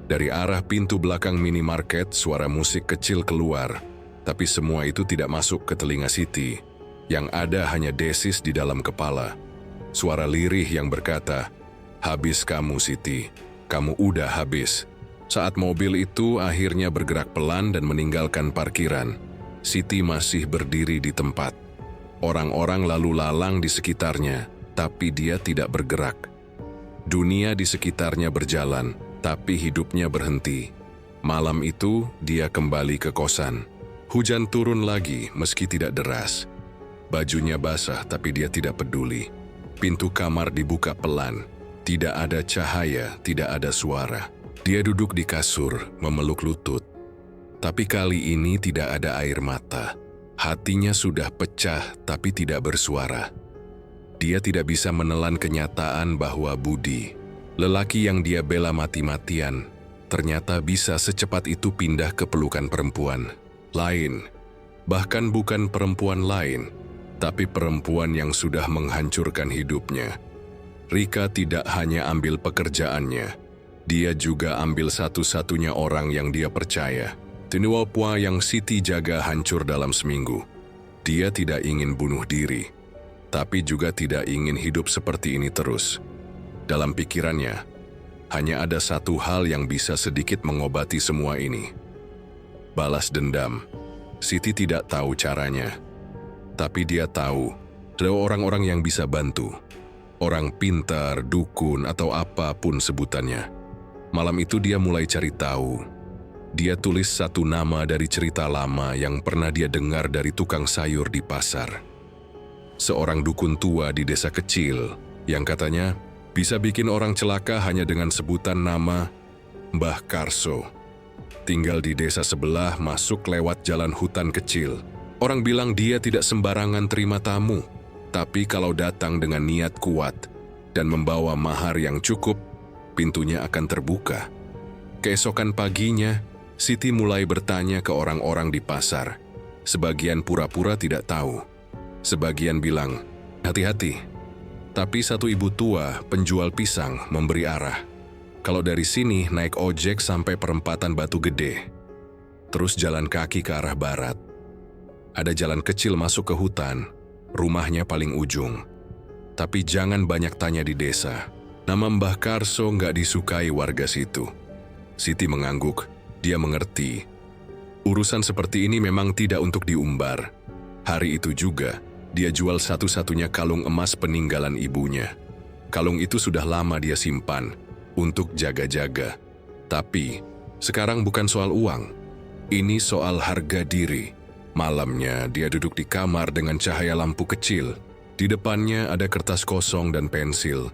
Dari arah pintu belakang minimarket, suara musik kecil keluar, tapi semua itu tidak masuk ke telinga Siti. Yang ada hanya desis di dalam kepala. Suara lirih yang berkata, "Habis kamu, Siti. Kamu udah habis." Saat mobil itu akhirnya bergerak pelan dan meninggalkan parkiran, Siti masih berdiri di tempat. Orang-orang lalu lalang di sekitarnya, tapi dia tidak bergerak. Dunia di sekitarnya berjalan, tapi hidupnya berhenti. Malam itu, dia kembali ke kosan. Hujan turun lagi meski tidak deras. Bajunya basah tapi dia tidak peduli. Pintu kamar dibuka pelan. Tidak ada cahaya, tidak ada suara. Dia duduk di kasur, memeluk lutut. Tapi kali ini tidak ada air mata. Hatinya sudah pecah tapi tidak bersuara. Dia tidak bisa menelan kenyataan bahwa Budi, lelaki yang dia bela mati-matian, ternyata bisa secepat itu pindah ke pelukan perempuan lain. Bahkan bukan perempuan lain, tapi perempuan yang sudah menghancurkan hidupnya. Rika tidak hanya ambil pekerjaannya, dia juga ambil satu-satunya orang yang dia percaya. Tinuapua yang Siti jaga hancur dalam seminggu. Dia tidak ingin bunuh diri, tapi juga tidak ingin hidup seperti ini terus. Dalam pikirannya, hanya ada satu hal yang bisa sedikit mengobati semua ini. Balas dendam. Siti tidak tahu caranya, tapi dia tahu ada orang-orang yang bisa bantu. Orang pintar, dukun, atau apapun sebutannya. Malam itu dia mulai cari tahu. Dia tulis satu nama dari cerita lama yang pernah dia dengar dari tukang sayur di pasar. Seorang dukun tua di desa kecil yang katanya bisa bikin orang celaka hanya dengan sebutan nama Mbah Karso. Tinggal di desa sebelah, masuk lewat jalan hutan kecil. Orang bilang dia tidak sembarangan terima tamu, tapi kalau datang dengan niat kuat dan membawa mahar yang cukup, pintunya akan terbuka. Keesokan paginya, Siti mulai bertanya ke orang-orang di pasar. Sebagian pura-pura tidak tahu. Sebagian bilang, hati-hati. Tapi satu ibu tua, penjual pisang, memberi arah. Kalau dari sini naik ojek sampai perempatan Batu Gede. Terus jalan kaki ke arah barat. Ada jalan kecil masuk ke hutan. Rumahnya paling ujung. Tapi jangan banyak tanya di desa. Nama Mbah Karso nggak disukai warga situ. Siti mengangguk. Dia mengerti. Urusan seperti ini memang tidak untuk diumbar. Hari itu juga, dia jual satu-satunya kalung emas peninggalan ibunya. Kalung itu sudah lama dia simpan untuk jaga-jaga. Tapi, sekarang bukan soal uang. Ini soal harga diri. Malamnya, dia duduk di kamar dengan cahaya lampu kecil. Di depannya ada kertas kosong dan pensil.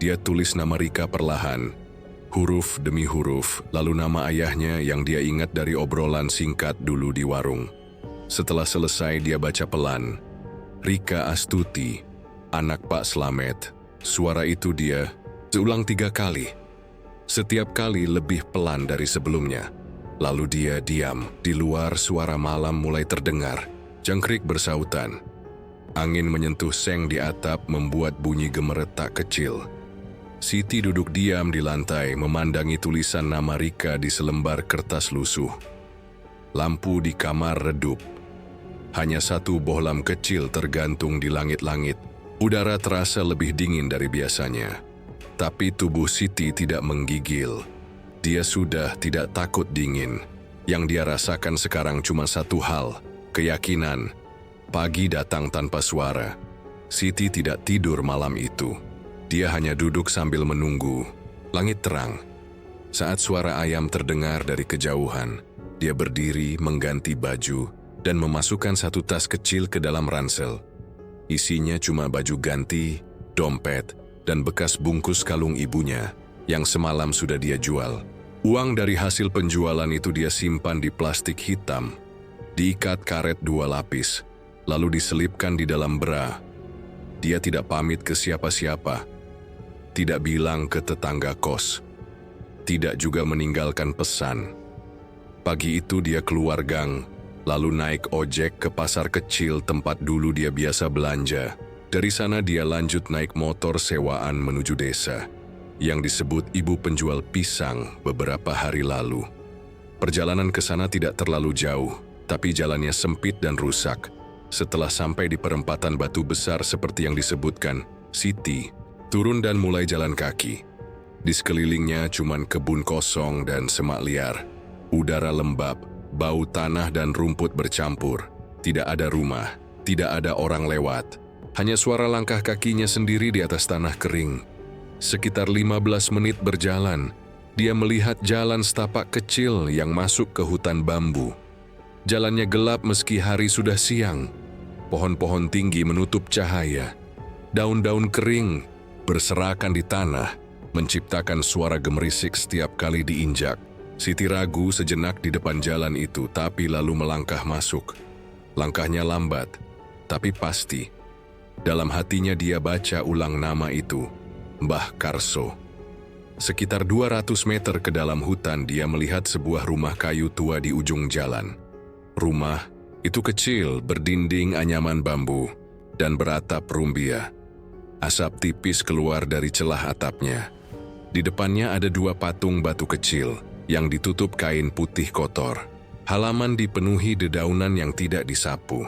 Dia tulis nama Rika perlahan. Huruf demi huruf, lalu nama ayahnya yang dia ingat dari obrolan singkat dulu di warung. Setelah selesai dia baca pelan. Rika Astuti, anak Pak Slamet. Suara itu dia seulang 3 kali. Setiap kali lebih pelan dari sebelumnya. Lalu dia diam. Di luar suara malam mulai terdengar. Jangkrik bersautan. Angin menyentuh seng di atap membuat bunyi gemeretak kecil. Siti duduk diam di lantai memandangi tulisan nama Rika di selembar kertas lusuh. Lampu di kamar redup. Hanya satu bohlam kecil tergantung di langit-langit. Udara terasa lebih dingin dari biasanya. Tapi tubuh Siti tidak menggigil. Dia sudah tidak takut dingin. Yang dia rasakan sekarang cuma satu hal, keyakinan. Pagi datang tanpa suara. Siti tidak tidur malam itu. Dia hanya duduk sambil menunggu. Langit terang. Saat suara ayam terdengar dari kejauhan, dia berdiri mengganti baju dan memasukkan satu tas kecil ke dalam ransel. Isinya cuma baju ganti, dompet, dan bekas bungkus kalung ibunya yang semalam sudah dia jual. Uang dari hasil penjualan itu dia simpan di plastik hitam, diikat karet 2 lapis, lalu diselipkan di dalam bra. Dia tidak pamit ke siapa-siapa. Tidak bilang ke tetangga kos. Tidak juga meninggalkan pesan. Pagi itu dia keluar gang, lalu naik ojek ke pasar kecil tempat dulu dia biasa belanja. Dari sana dia lanjut naik motor sewaan menuju desa, yang disebut ibu penjual pisang beberapa hari lalu. Perjalanan ke sana tidak terlalu jauh, tapi jalannya sempit dan rusak. Setelah sampai di perempatan batu besar seperti yang disebutkan, Siti turun dan mulai jalan kaki. Di sekelilingnya cuman kebun kosong dan semak liar. Udara lembab, bau tanah dan rumput bercampur. Tidak ada rumah, tidak ada orang lewat. Hanya suara langkah kakinya sendiri di atas tanah kering. Sekitar 15 menit berjalan, dia melihat jalan setapak kecil yang masuk ke hutan bambu. Jalannya gelap meski hari sudah siang. Pohon-pohon tinggi menutup cahaya. Daun-daun kering berserakan di tanah, menciptakan suara gemerisik setiap kali diinjak. Siti ragu sejenak di depan jalan itu, tapi lalu melangkah masuk. Langkahnya lambat, tapi pasti. Dalam hatinya dia baca ulang nama itu, Mbah Karso. Sekitar 200 meter ke dalam hutan dia melihat sebuah rumah kayu tua di ujung jalan. Rumah itu kecil, berdinding anyaman bambu, dan beratap rumbia. Asap tipis keluar dari celah atapnya. Di depannya ada 2 patung batu kecil yang ditutup kain putih kotor. Halaman dipenuhi dedaunan yang tidak disapu.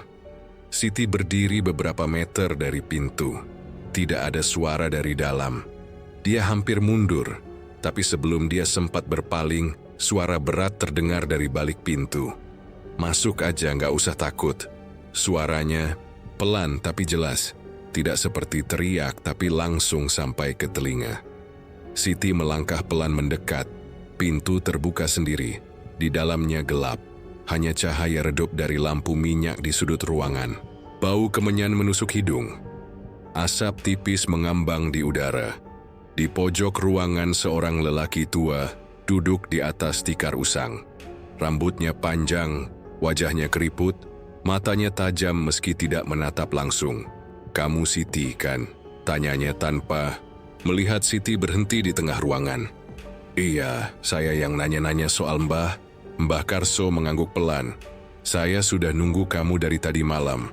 Siti berdiri beberapa meter dari pintu. Tidak ada suara dari dalam. Dia hampir mundur, tapi sebelum dia sempat berpaling, suara berat terdengar dari balik pintu. Masuk aja, nggak usah takut. Suaranya pelan tapi jelas. Tidak seperti teriak, tapi langsung sampai ke telinga. Siti melangkah pelan mendekat. Pintu terbuka sendiri. Di dalamnya gelap. Hanya cahaya redup dari lampu minyak di sudut ruangan. Bau kemenyan menusuk hidung. Asap tipis mengambang di udara. Di pojok ruangan seorang lelaki tua duduk di atas tikar usang. Rambutnya panjang, wajahnya keriput, matanya tajam meski tidak menatap langsung. "Kamu Siti, kan?" tanyanya tanpa melihat Siti berhenti di tengah ruangan. "Iya, saya yang nanya-nanya soal Mbah." Mbah Karso mengangguk pelan. "Saya sudah nunggu kamu dari tadi malam.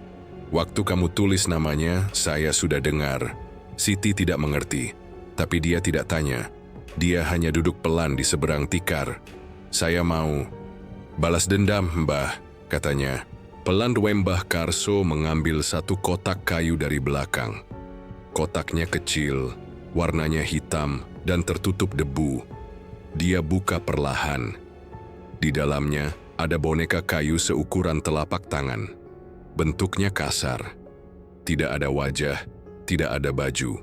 Waktu kamu tulis namanya, saya sudah dengar." Siti tidak mengerti, tapi dia tidak tanya. Dia hanya duduk pelan di seberang tikar. "Saya mau balas dendam, Mbah," katanya. Pelan Mbah Karso mengambil satu kotak kayu dari belakang. Kotaknya kecil, warnanya hitam dan tertutup debu. Dia buka perlahan. Di dalamnya ada boneka kayu seukuran telapak tangan. Bentuknya kasar. Tidak ada wajah, tidak ada baju.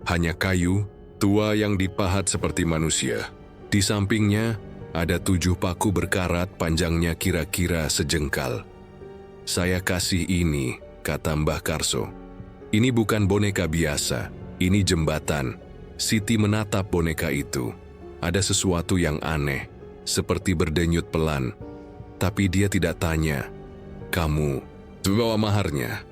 Hanya kayu tua yang dipahat seperti manusia. Di sampingnya ada 7 paku berkarat panjangnya kira-kira sejengkal. "Saya kasih ini," kata Mbah Karso. "Ini bukan boneka biasa, ini jembatan." Siti menatap boneka itu. Ada sesuatu yang aneh, seperti berdenyut pelan. Tapi dia tidak tanya. "Kamu bawa maharnya?"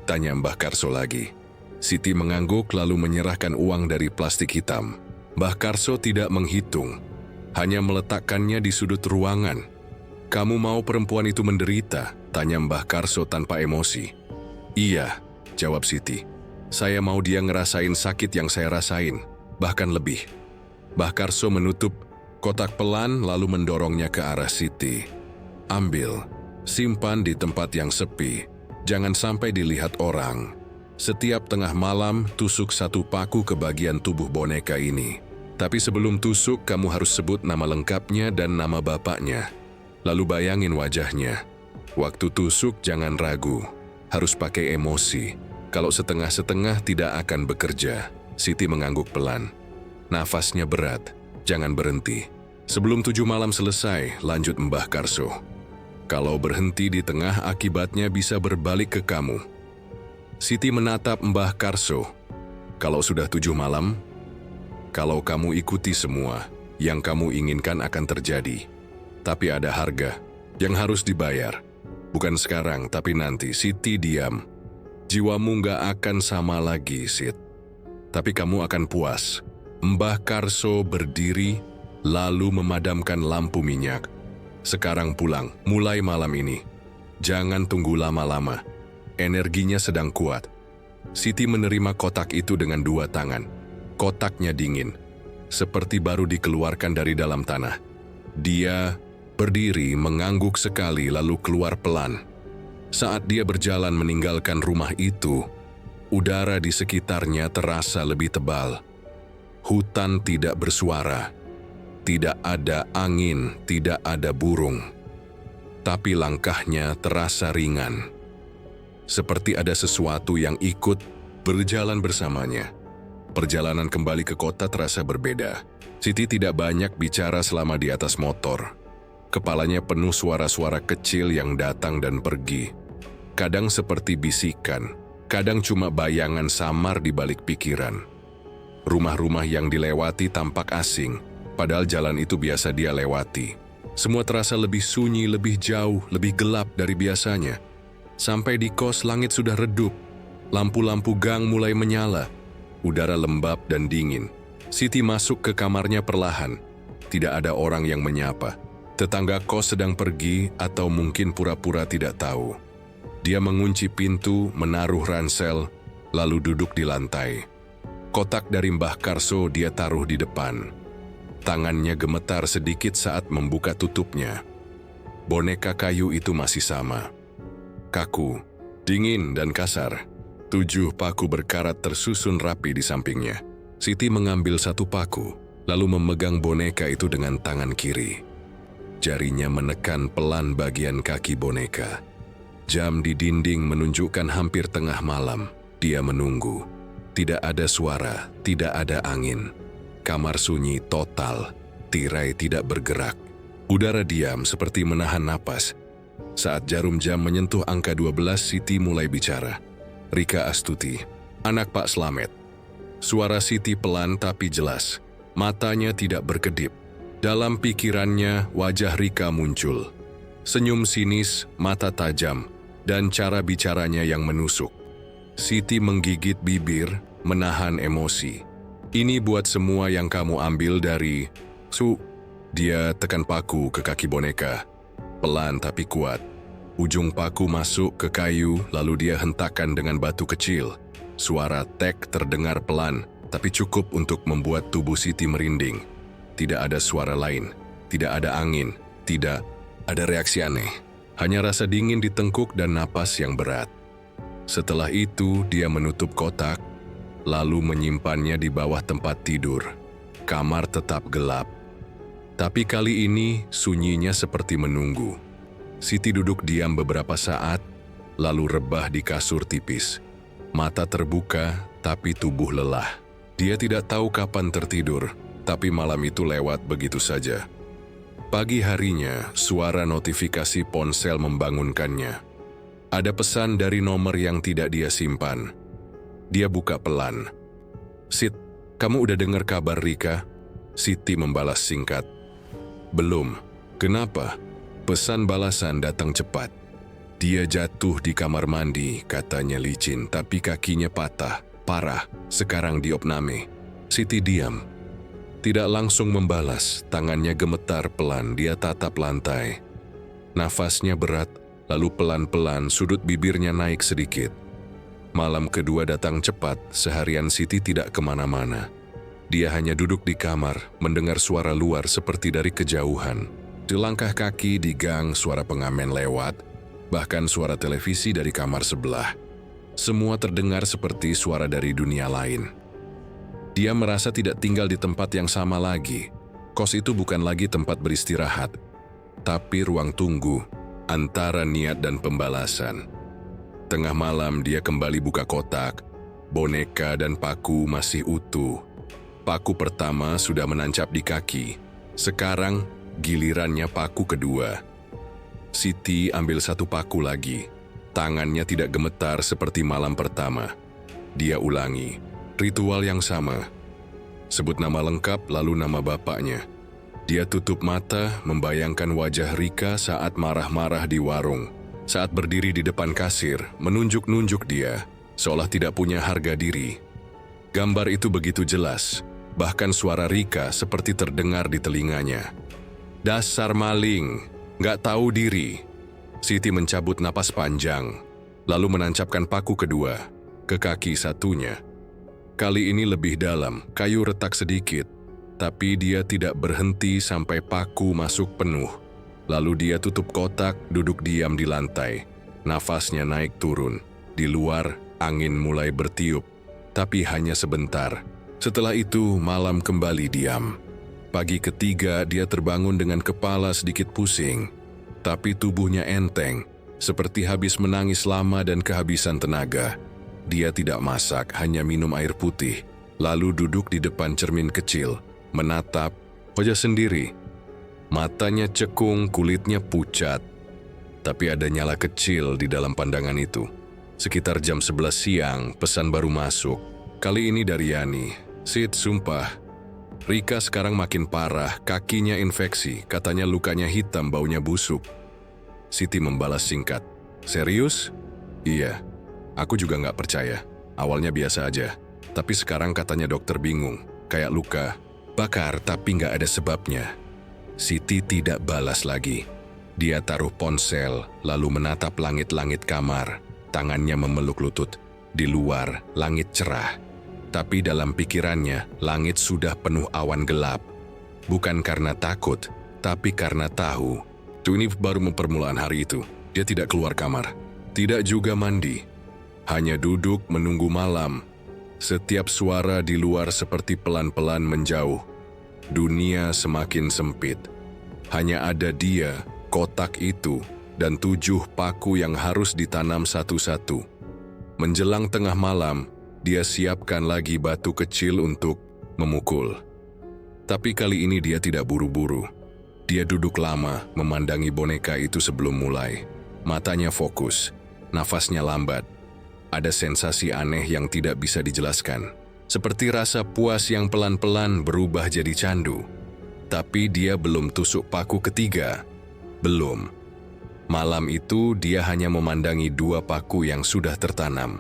tanya Mbah Karso lagi. Siti mengangguk lalu menyerahkan uang dari plastik hitam. Mbah Karso tidak menghitung, hanya meletakkannya di sudut ruangan. "Kamu mau perempuan itu menderita?" tanya Mbah Karso tanpa emosi. "Iya," jawab Siti. "Saya mau dia ngerasain sakit yang saya rasain, bahkan lebih." Mbah Karso menutup kotak pelan lalu mendorongnya ke arah Siti. "Ambil, simpan di tempat yang sepi, jangan sampai dilihat orang. Setiap tengah malam tusuk 1 paku ke bagian tubuh boneka ini. Tapi sebelum tusuk kamu harus sebut nama lengkapnya dan nama bapaknya. Lalu bayangin wajahnya. Waktu tusuk jangan ragu, harus pakai emosi. Kalau setengah-setengah tidak akan bekerja." Siti mengangguk pelan. Nafasnya berat, jangan berhenti. "Sebelum 7 malam selesai," lanjut Mbah Karso. "Kalau berhenti di tengah akibatnya bisa berbalik ke kamu." Siti menatap Mbah Karso. "Kalau sudah 7 malam, kalau kamu ikuti semua, yang kamu inginkan akan terjadi. Tapi ada harga yang harus dibayar. Bukan sekarang, tapi nanti." Siti diam. "Jiwamu nggak akan sama lagi, Sit. Tapi kamu akan puas." Mbah Karso berdiri, lalu memadamkan lampu minyak. "Sekarang pulang, mulai malam ini. Jangan tunggu lama-lama. Energinya sedang kuat." Siti menerima kotak itu dengan 2 tangan. Kotaknya dingin, seperti baru dikeluarkan dari dalam tanah. Dia berdiri mengangguk sekali lalu keluar pelan. Saat dia berjalan meninggalkan rumah itu, udara di sekitarnya terasa lebih tebal. Hutan tidak bersuara. Tidak ada angin, tidak ada burung. Tapi langkahnya terasa ringan. Seperti ada sesuatu yang ikut berjalan bersamanya. Perjalanan kembali ke kota terasa berbeda. Siti tidak banyak bicara selama di atas motor. Kepalanya penuh suara-suara kecil yang datang dan pergi. Kadang seperti bisikan, kadang cuma bayangan samar di balik pikiran. Rumah-rumah yang dilewati tampak asing, padahal jalan itu biasa dia lewati. Semua terasa lebih sunyi, lebih jauh, lebih gelap dari biasanya. Sampai di kos, langit sudah redup. Lampu-lampu gang mulai menyala. Udara lembab dan dingin. Siti masuk ke kamarnya perlahan. Tidak ada orang yang menyapa. Tetangga kos sedang pergi atau mungkin pura-pura tidak tahu. Dia mengunci pintu, menaruh ransel, lalu duduk di lantai. Kotak dari Mbah Karso dia taruh di depan. Tangannya gemetar sedikit saat membuka tutupnya. Boneka kayu itu masih sama. Kaku, dingin dan kasar. 7 paku berkarat tersusun rapi di sampingnya. Siti mengambil satu paku, lalu memegang boneka itu dengan tangan kiri. Jarinya menekan pelan bagian kaki boneka. Jam di dinding menunjukkan hampir tengah malam. Dia menunggu. Tidak ada suara, tidak ada angin. Kamar sunyi total, tirai tidak bergerak. Udara diam seperti menahan napas. Saat jarum jam menyentuh angka 12, Siti mulai bicara. Rika Astuti, anak Pak Slamet. Suara Siti pelan tapi jelas. Matanya tidak berkedip. Dalam pikirannya, wajah Rika muncul. Senyum sinis, mata tajam, dan cara bicaranya yang menusuk. Siti menggigit bibir, menahan emosi. Ini buat semua yang kamu ambil dari... Dia tekan paku ke kaki boneka. Pelan tapi kuat. Ujung paku masuk ke kayu, lalu dia hentakkan dengan batu kecil. Suara tek terdengar pelan, tapi cukup untuk membuat tubuh Siti merinding. Tidak ada suara lain, tidak ada angin, tidak ada reaksi aneh. Hanya rasa dingin di tengkuk dan napas yang berat. Setelah itu, dia menutup kotak, lalu menyimpannya di bawah tempat tidur. Kamar tetap gelap. Tapi kali ini, sunyinya seperti menunggu. Siti duduk diam beberapa saat, lalu rebah di kasur tipis. Mata terbuka, tapi tubuh lelah. Dia tidak tahu kapan tertidur, tapi malam itu lewat begitu saja. Pagi harinya, suara notifikasi ponsel membangunkannya. Ada pesan dari nomor yang tidak dia simpan. Dia buka pelan. "Sit, kamu udah dengar kabar Rika?" Siti membalas singkat. "Belum." "Kenapa?" Pesan balasan datang cepat. "Dia jatuh di kamar mandi," katanya licin, "tapi kakinya patah, parah, sekarang diopname." Siti diam. Tidak langsung membalas, tangannya gemetar pelan, dia tatap lantai. Nafasnya berat, lalu pelan-pelan sudut bibirnya naik sedikit. Malam kedua datang cepat, seharian Siti tidak kemana-mana. Dia hanya duduk di kamar, mendengar suara luar seperti dari kejauhan. Selangkah kaki di gang, suara pengamen lewat, bahkan suara televisi dari kamar sebelah. Semua terdengar seperti suara dari dunia lain. Dia merasa tidak tinggal di tempat yang sama lagi. Kos itu bukan lagi tempat beristirahat, tapi ruang tunggu antara niat dan pembalasan. Tengah malam dia kembali buka kotak. Boneka dan paku masih utuh. Paku pertama sudah menancap di kaki. Sekarang gilirannya paku kedua. Siti ambil satu paku lagi. Tangannya tidak gemetar seperti malam pertama. Dia ulangi. Ritual yang sama. Sebut nama lengkap lalu nama bapaknya. Dia tutup mata membayangkan wajah Rika saat marah-marah di warung. Saat berdiri di depan kasir, menunjuk-nunjuk dia, seolah tidak punya harga diri. Gambar itu begitu jelas, bahkan suara Rika seperti terdengar di telinganya. "Dasar maling, nggak tahu diri." Siti mencabut napas panjang, lalu menancapkan paku kedua ke kaki satunya. Kali ini lebih dalam, kayu retak sedikit, tapi dia tidak berhenti sampai paku masuk penuh. Lalu dia tutup kotak, duduk diam di lantai. Nafasnya naik turun. Di luar, angin mulai bertiup, tapi hanya sebentar. Setelah itu, malam kembali diam. Pagi ketiga, dia terbangun dengan kepala sedikit pusing, tapi tubuhnya enteng, seperti habis menangis lama dan kehabisan tenaga. Dia tidak masak, hanya minum air putih, lalu duduk di depan cermin kecil, menatap wajah sendiri. Matanya cekung, kulitnya pucat, tapi ada nyala kecil di dalam pandangan itu. Sekitar jam 11 siang, pesan baru masuk. Kali ini dari Yani. "Sid, sumpah, Rika sekarang makin parah, kakinya infeksi, katanya lukanya hitam, baunya busuk." Siti membalas singkat, "Serius?" "Iya, aku juga nggak percaya. Awalnya biasa aja, tapi sekarang katanya dokter bingung, kayak luka bakar tapi nggak ada sebabnya." Siti tidak balas lagi. Dia taruh ponsel, lalu menatap langit-langit kamar. Tangannya memeluk lutut. Di luar, langit cerah. Tapi dalam pikirannya, langit sudah penuh awan gelap. Bukan karena takut, tapi karena tahu. Ini baru mempermulaan hari itu. Dia tidak keluar kamar. Tidak juga mandi. Hanya duduk menunggu malam. Setiap suara di luar seperti pelan-pelan menjauh. Dunia semakin sempit. Hanya ada dia, kotak itu, dan 7 paku yang harus ditanam satu-satu. Menjelang tengah malam, dia siapkan lagi batu kecil untuk memukul. Tapi kali ini dia tidak buru-buru. Dia duduk lama, memandangi boneka itu sebelum mulai. Matanya fokus, nafasnya lambat. Ada sensasi aneh yang tidak bisa dijelaskan. Seperti rasa puas yang pelan-pelan berubah jadi candu. Tapi dia belum tusuk paku ketiga. Belum. Malam itu dia hanya memandangi 2 paku yang sudah tertanam.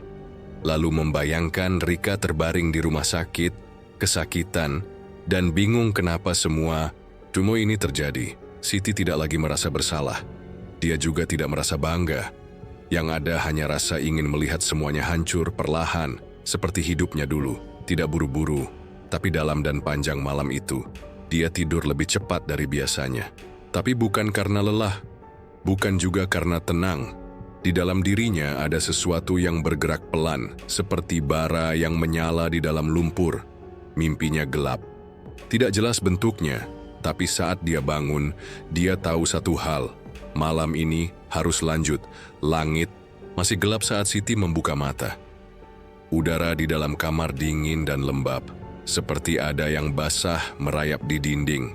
Lalu membayangkan Rika terbaring di rumah sakit, kesakitan, dan bingung kenapa semua ini terjadi. Siti tidak lagi merasa bersalah. Dia juga tidak merasa bangga. Yang ada hanya rasa ingin melihat semuanya hancur perlahan, seperti hidupnya dulu. Tidak buru-buru, tapi dalam dan panjang malam itu, dia tidur lebih cepat dari biasanya. Tapi bukan karena lelah, bukan juga karena tenang. Di dalam dirinya ada sesuatu yang bergerak pelan, seperti bara yang menyala di dalam lumpur. Mimpinya gelap. Tidak jelas bentuknya, tapi saat dia bangun, dia tahu satu hal. Malam ini harus lanjut. Langit masih gelap saat Siti membuka mata. Udara di dalam kamar dingin dan lembab, seperti ada yang basah merayap di dinding.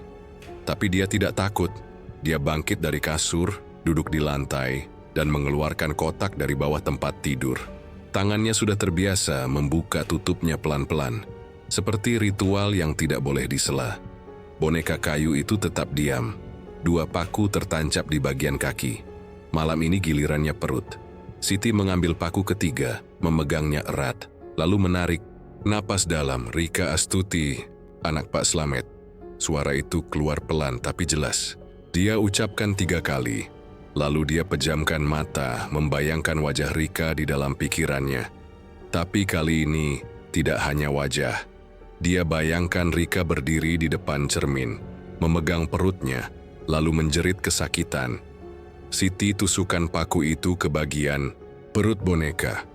Tapi dia tidak takut. Dia bangkit dari kasur, duduk di lantai, dan mengeluarkan kotak dari bawah tempat tidur. Tangannya sudah terbiasa membuka tutupnya pelan-pelan, seperti ritual yang tidak boleh disela. Boneka kayu itu tetap diam. 2 paku tertancap di bagian kaki. Malam ini gilirannya perut. Siti mengambil paku ketiga, memegangnya erat, lalu menarik napas dalam. "Rika Astuti, anak Pak Slamet." Suara itu keluar pelan tapi jelas. Dia ucapkan 3 kali. Lalu dia pejamkan mata, membayangkan wajah Rika di dalam pikirannya. Tapi kali ini tidak hanya wajah. Dia bayangkan Rika berdiri di depan cermin, memegang perutnya, lalu menjerit kesakitan. Siti tusukkan paku itu ke bagian perut boneka.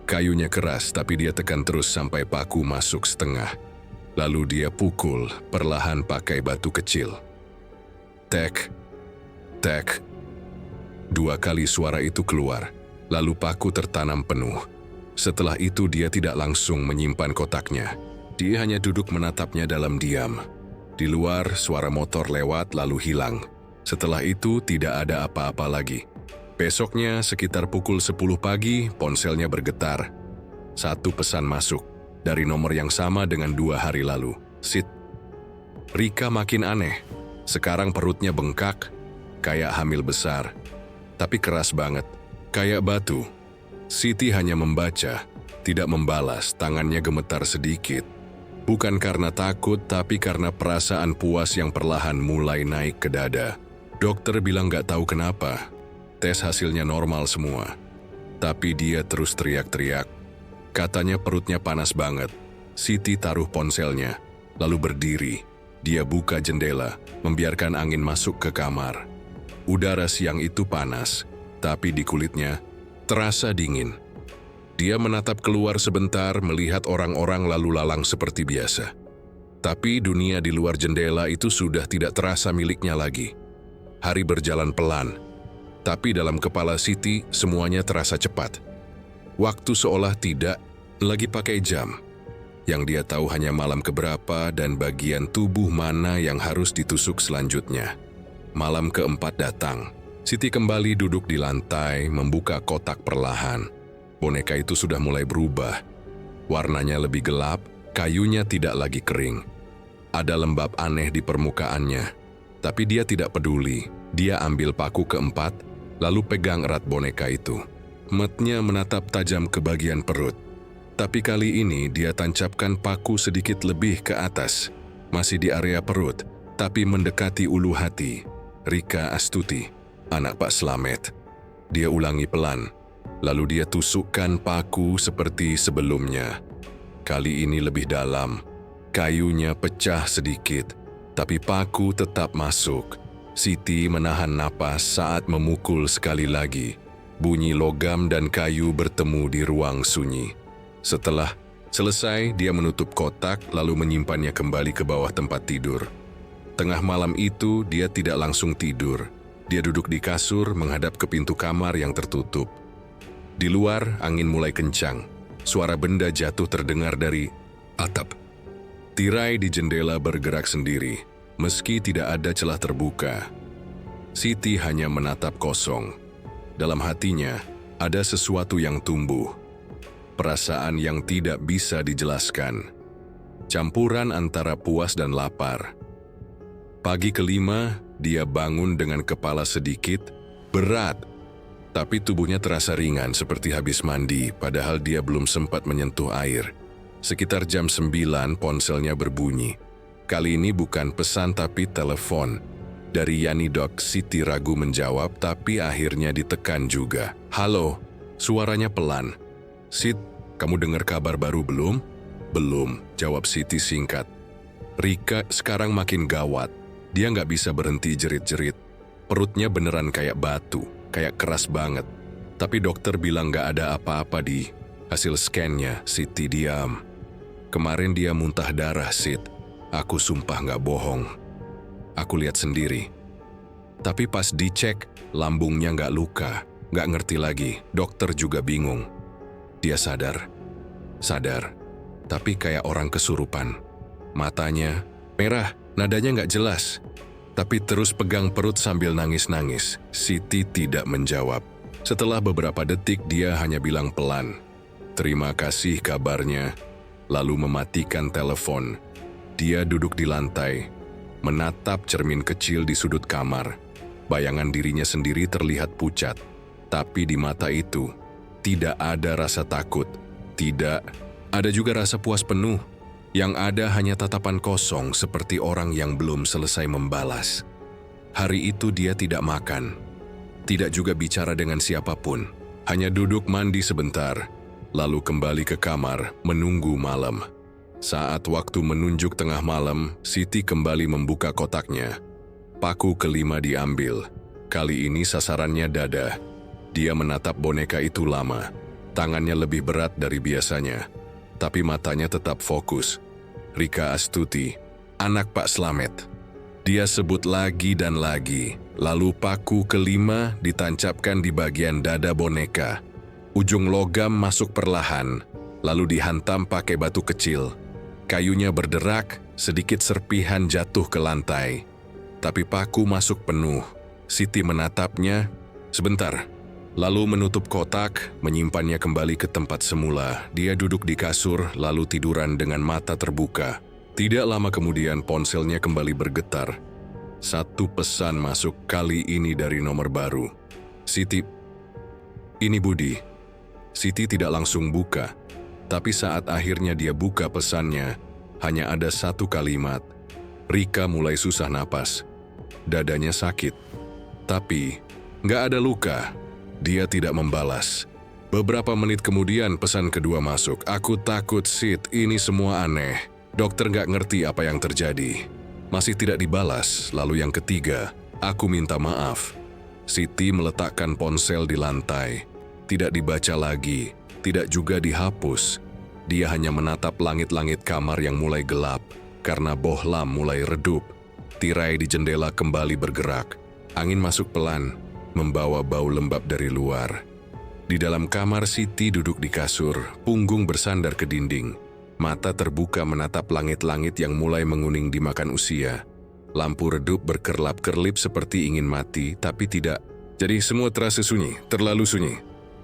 Kayunya keras, tapi dia tekan terus sampai paku masuk setengah. Lalu dia pukul perlahan pakai batu kecil. Tek, tek. 2 kali suara itu keluar, lalu paku tertanam penuh. Setelah itu dia tidak langsung menyimpan kotaknya. Dia hanya duduk menatapnya dalam diam. Di luar, suara motor lewat lalu hilang. Setelah itu tidak ada apa-apa lagi. Besoknya sekitar pukul 10 pagi, ponselnya bergetar. 1 pesan masuk, dari nomor yang sama dengan 2 hari lalu. "Sid." Rika makin aneh. Sekarang perutnya bengkak, kayak hamil besar. Tapi keras banget, kayak batu. Siti hanya membaca, tidak membalas, tangannya gemetar sedikit. Bukan karena takut, tapi karena perasaan puas yang perlahan mulai naik ke dada. Dokter bilang gak tahu kenapa. Tes hasilnya normal semua. Tapi dia terus teriak-teriak. Katanya perutnya panas banget. Siti taruh ponselnya, lalu berdiri. Dia buka jendela, membiarkan angin masuk ke kamar. Udara siang itu panas, tapi di kulitnya terasa dingin. Dia menatap keluar sebentar melihat orang-orang lalu lalang seperti biasa. Tapi dunia di luar jendela itu sudah tidak terasa miliknya lagi. Hari berjalan pelan, tapi dalam kepala Siti semuanya terasa cepat. Waktu seolah tidak lagi pakai jam. Yang dia tahu hanya malam keberapa dan bagian tubuh mana yang harus ditusuk selanjutnya. Malam keempat datang. Siti kembali duduk di lantai, membuka kotak perlahan. Boneka itu sudah mulai berubah. Warnanya lebih gelap, kayunya tidak lagi kering. Ada lembab aneh di permukaannya. Tapi dia tidak peduli. Dia ambil paku keempat, lalu pegang erat boneka itu. Matnya menatap tajam ke bagian perut. Tapi kali ini dia tancapkan paku sedikit lebih ke atas. Masih di area perut, tapi mendekati ulu hati. Rika Astuti, anak Pak Slamet. Dia ulangi pelan. Lalu dia tusukkan paku seperti sebelumnya. Kali ini lebih dalam. Kayunya pecah sedikit, tapi paku tetap masuk. Siti menahan napas saat memukul sekali lagi. Bunyi logam dan kayu bertemu di ruang sunyi. Setelah selesai, dia menutup kotak lalu menyimpannya kembali ke bawah tempat tidur. Tengah malam itu, dia tidak langsung tidur. Dia duduk di kasur menghadap ke pintu kamar yang tertutup. Di luar, angin mulai kencang. Suara benda jatuh terdengar dari atap. Tirai di jendela bergerak sendiri, meski tidak ada celah terbuka. Siti hanya menatap kosong. Dalam hatinya, ada sesuatu yang tumbuh. Perasaan yang tidak bisa dijelaskan. Campuran antara puas dan lapar. Pagi kelima, dia bangun dengan kepala sedikit, berat. Tapi tubuhnya terasa ringan seperti habis mandi, padahal dia belum sempat menyentuh air. Sekitar jam 9, ponselnya berbunyi. Kali ini bukan pesan tapi telepon. Dari Yani Dok, Siti ragu menjawab, tapi akhirnya ditekan juga. Halo, suaranya pelan. Sit, kamu dengar kabar baru belum? Belum, jawab Siti singkat. Rika sekarang makin gawat. Dia nggak bisa berhenti jerit-jerit. Perutnya beneran kayak batu. Kayak keras banget. Tapi dokter bilang gak ada apa-apa di hasil scan-nya. Siti diam. Kemarin dia muntah darah, Sit. Aku sumpah gak bohong. Aku lihat sendiri. Tapi pas dicek, lambungnya gak luka. Gak ngerti lagi. Dokter juga bingung. Dia sadar. Sadar. Tapi kayak orang kesurupan. Matanya merah, nadanya gak jelas. Tapi terus pegang perut sambil nangis-nangis. Siti tidak menjawab. Setelah beberapa detik, dia hanya bilang pelan, "Terima kasih kabarnya," lalu mematikan telepon. Dia duduk di lantai, menatap cermin kecil di sudut kamar. Bayangan dirinya sendiri terlihat pucat. Tapi di mata itu, tidak ada rasa takut. Tidak ada juga rasa puas penuh. Yang ada hanya tatapan kosong seperti orang yang belum selesai membalas. Hari itu dia tidak makan, tidak juga bicara dengan siapapun. Hanya duduk mandi sebentar, lalu kembali ke kamar menunggu malam. Saat waktu menunjuk tengah malam, Siti kembali membuka kotaknya. Paku kelima diambil. Kali ini sasarannya dada. Dia menatap boneka itu lama. Tangannya lebih berat dari biasanya, tapi matanya tetap fokus. Rika Astuti, anak Pak Slamet. Dia sebut lagi dan lagi, lalu paku kelima ditancapkan di bagian dada boneka. Ujung logam masuk perlahan, lalu dihantam pakai batu kecil. Kayunya berderak, sedikit serpihan jatuh ke lantai. Tapi paku masuk penuh. Siti menatapnya sebentar, lalu menutup kotak, menyimpannya kembali ke tempat semula. Dia duduk di kasur, lalu tiduran dengan mata terbuka. Tidak lama kemudian ponselnya kembali bergetar. Satu pesan masuk, kali ini dari nomor baru. Siti, ini Budi. Siti tidak langsung buka, tapi saat akhirnya dia buka pesannya, hanya ada satu kalimat. Rika mulai susah napas. Dadanya sakit, tapi nggak ada luka. Dia tidak membalas. Beberapa menit kemudian pesan kedua masuk. Aku takut, Sid, ini semua aneh. Dokter nggak ngerti apa yang terjadi. Masih tidak dibalas. Lalu yang ketiga, aku minta maaf. Siti meletakkan ponsel di lantai. Tidak dibaca lagi, tidak juga dihapus. Dia hanya menatap langit-langit kamar yang mulai gelap karena bohlam mulai redup. Tirai di jendela kembali bergerak. Angin masuk pelan, membawa bau lembab dari luar. Di dalam kamar, Siti duduk di kasur, punggung bersandar ke dinding. Mata terbuka menatap langit-langit yang mulai menguning dimakan usia. Lampu redup berkerlap-kerlip seperti ingin mati, tapi tidak. Jadi semua terasa sunyi, terlalu sunyi.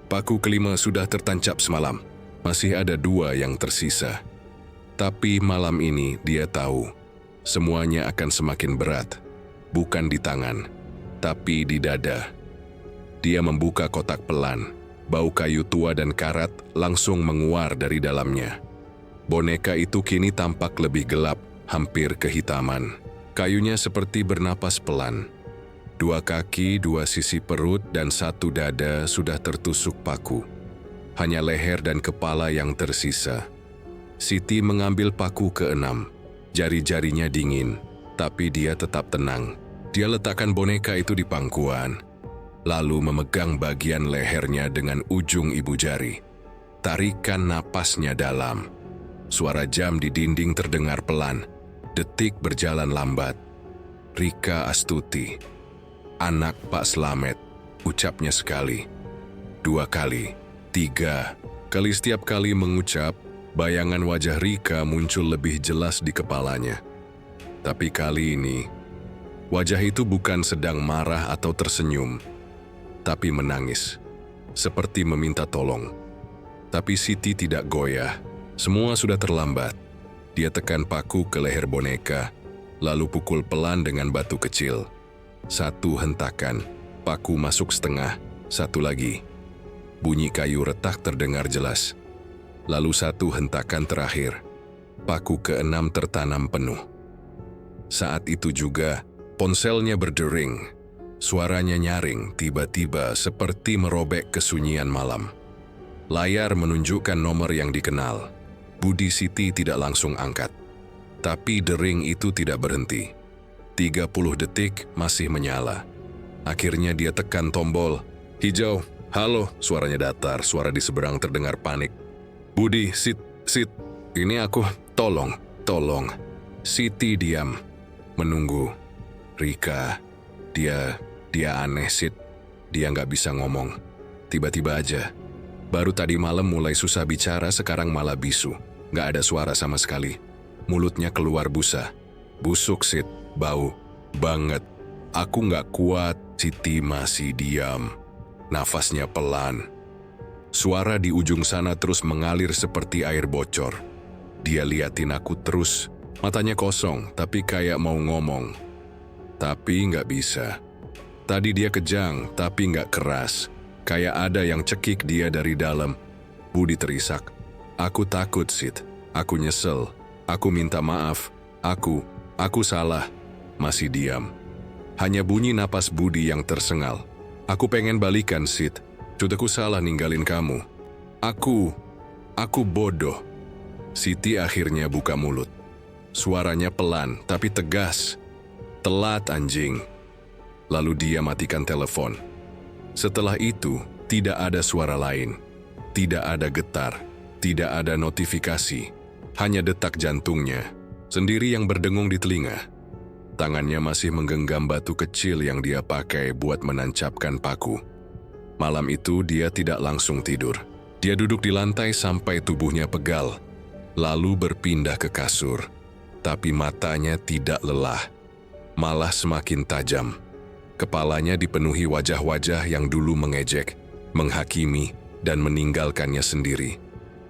Paku kelima sudah tertancap semalam. Masih ada 2 yang tersisa. Tapi malam ini dia tahu, semuanya akan semakin berat. Bukan di tangan, tapi di dada. Dia membuka kotak pelan. Bau kayu tua dan karat langsung menguar dari dalamnya. Boneka itu kini tampak lebih gelap, hampir kehitaman. Kayunya seperti bernapas pelan. 2 kaki, 2 sisi perut, dan 1 dada sudah tertusuk paku. Hanya leher dan kepala yang tersisa. Siti mengambil paku ke-6. Jari-jarinya dingin, tapi dia tetap tenang. Dia letakkan boneka itu di pangkuan, lalu memegang bagian lehernya dengan ujung ibu jari. Tarikan napasnya dalam. Suara jam di dinding terdengar pelan. Detik berjalan lambat. Rika Astuti, anak Pak Slamet, ucapnya sekali, 2 kali, 3 kali. Setiap kali mengucap, bayangan wajah Rika muncul lebih jelas di kepalanya. Tapi kali ini, wajah itu bukan sedang marah atau tersenyum, tapi menangis, seperti meminta tolong. Tapi Siti tidak goyah, semua sudah terlambat. Dia tekan paku ke leher boneka, lalu pukul pelan dengan batu kecil. 1 hentakan, paku masuk setengah, 1 lagi. Bunyi kayu retak terdengar jelas. Lalu 1 hentakan terakhir, paku ke-6 tertanam penuh. Saat itu juga, ponselnya berdering. Suaranya nyaring, tiba-tiba seperti merobek kesunyian malam. Layar menunjukkan nomor yang dikenal. Budi Siti tidak langsung angkat. Tapi dering itu tidak berhenti. 30 detik masih menyala. Akhirnya dia tekan tombol. Hijau, halo, suaranya datar, suara di seberang terdengar panik. Budi, Sit, ini aku, tolong. Siti diam, menunggu. Rika, dia aneh, Sit. Dia nggak bisa ngomong. Tiba-tiba aja. Baru tadi malam mulai susah bicara, sekarang malah bisu. Nggak ada suara sama sekali. Mulutnya keluar busa. Busuk, Sit, bau. Banget. Aku nggak kuat. Siti masih diam. Nafasnya pelan. Suara di ujung sana terus mengalir seperti air bocor. Dia liatin aku terus. Matanya kosong, tapi kayak mau ngomong. Tapi nggak bisa. Tadi dia kejang, tapi nggak keras. Kayak ada yang cekik dia dari dalam. Budi terisak. Aku takut, Sid. Aku nyesel. Aku minta maaf. Aku salah. Masih diam. Hanya bunyi napas Budi yang tersengal. Aku pengen balikan, Sid. Sudahku salah ninggalin kamu. Aku bodoh. Siti akhirnya buka mulut. Suaranya pelan, tapi tegas. Telat, anjing. Lalu dia matikan telepon. Setelah itu, tidak ada suara lain. Tidak ada getar. Tidak ada notifikasi. Hanya detak jantungnya. Sendiri yang berdengung di telinga. Tangannya masih menggenggam batu kecil yang dia pakai buat menancapkan paku. Malam itu dia tidak langsung tidur. Dia duduk di lantai sampai tubuhnya pegal. Lalu berpindah ke kasur. Tapi matanya tidak lelah. Malah semakin tajam. Kepalanya dipenuhi wajah-wajah yang dulu mengejek, menghakimi, dan meninggalkannya sendiri.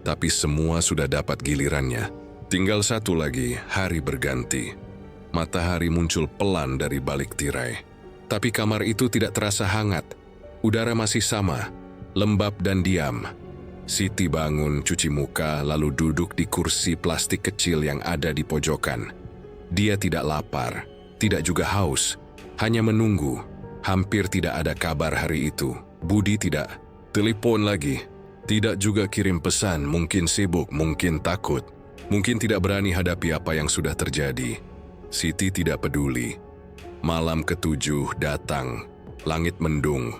Tapi semua sudah dapat gilirannya. Tinggal 1 lagi, hari berganti. Matahari muncul pelan dari balik tirai. Tapi kamar itu tidak terasa hangat. Udara masih sama, lembab dan diam. Siti bangun, cuci muka, lalu duduk di kursi plastik kecil yang ada di pojokan. Dia tidak lapar, tidak juga haus. Hanya menunggu. Hampir tidak ada kabar hari itu. Budi tidak telepon lagi. Tidak juga kirim pesan, mungkin sibuk, mungkin takut. Mungkin tidak berani hadapi apa yang sudah terjadi. Siti tidak peduli. Malam ke-7 datang. Langit mendung.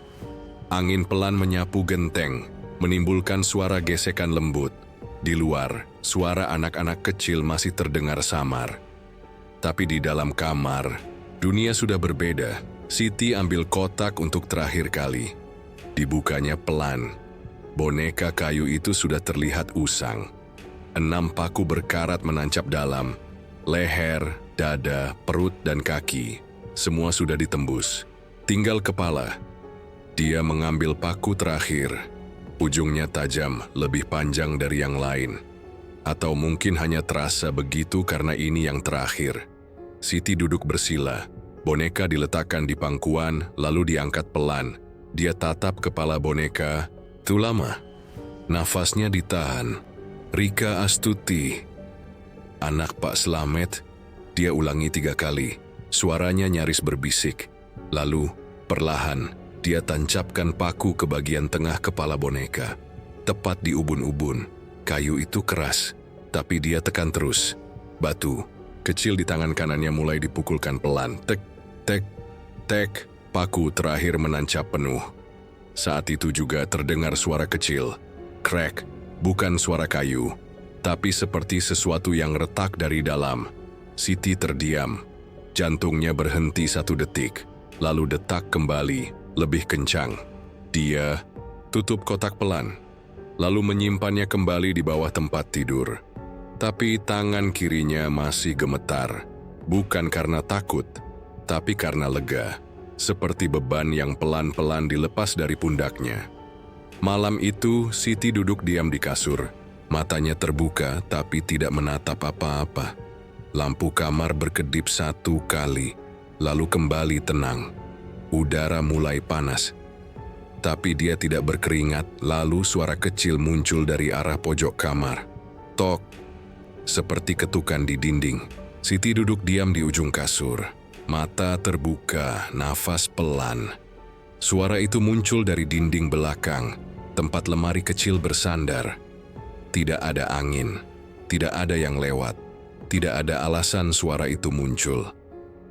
Angin pelan menyapu genteng, menimbulkan suara gesekan lembut. Di luar, suara anak-anak kecil masih terdengar samar. Tapi di dalam kamar, dunia sudah berbeda. Siti ambil kotak untuk terakhir kali. Dibukanya pelan. Boneka kayu itu sudah terlihat usang. 6 paku berkarat menancap dalam. Leher, dada, perut, dan kaki. Semua sudah ditembus. Tinggal kepala. Dia mengambil paku terakhir. Ujungnya tajam, lebih panjang dari yang lain. Atau mungkin hanya terasa begitu karena ini yang terakhir. Siti duduk bersila. Boneka diletakkan di pangkuan, lalu diangkat pelan. Dia tatap kepala boneka. "Tuh lama." Nafasnya ditahan. "Rika Astuti." "Anak Pak Slamet." Dia ulangi 3 kali. Suaranya nyaris berbisik. Lalu, perlahan, dia tancapkan paku ke bagian tengah kepala boneka. Tepat di ubun-ubun. Kayu itu keras, tapi dia tekan terus. Batu kecil di tangan kanannya mulai dipukulkan pelan. Tek, tek, tek. Paku terakhir menancap penuh. Saat itu juga terdengar suara kecil. Crack, bukan suara kayu, tapi seperti sesuatu yang retak dari dalam. Siti terdiam. Jantungnya berhenti 1 detik, lalu detak kembali, lebih kencang. Dia tutup kotak pelan, lalu menyimpannya kembali di bawah tempat tidur. Tapi tangan kirinya masih gemetar, bukan karena takut, tapi karena lega, seperti beban yang pelan-pelan dilepas dari pundaknya. Malam itu, Siti duduk diam di kasur. Matanya terbuka, tapi tidak menatap apa-apa. Lampu kamar berkedip 1 kali, lalu kembali tenang. Udara mulai panas. Tapi dia tidak berkeringat, lalu suara kecil muncul dari arah pojok kamar. Tok, seperti ketukan di dinding. Siti duduk diam di ujung kasur. Mata terbuka, nafas pelan. Suara itu muncul dari dinding belakang, tempat lemari kecil bersandar. Tidak ada angin, tidak ada yang lewat, tidak ada alasan suara itu muncul.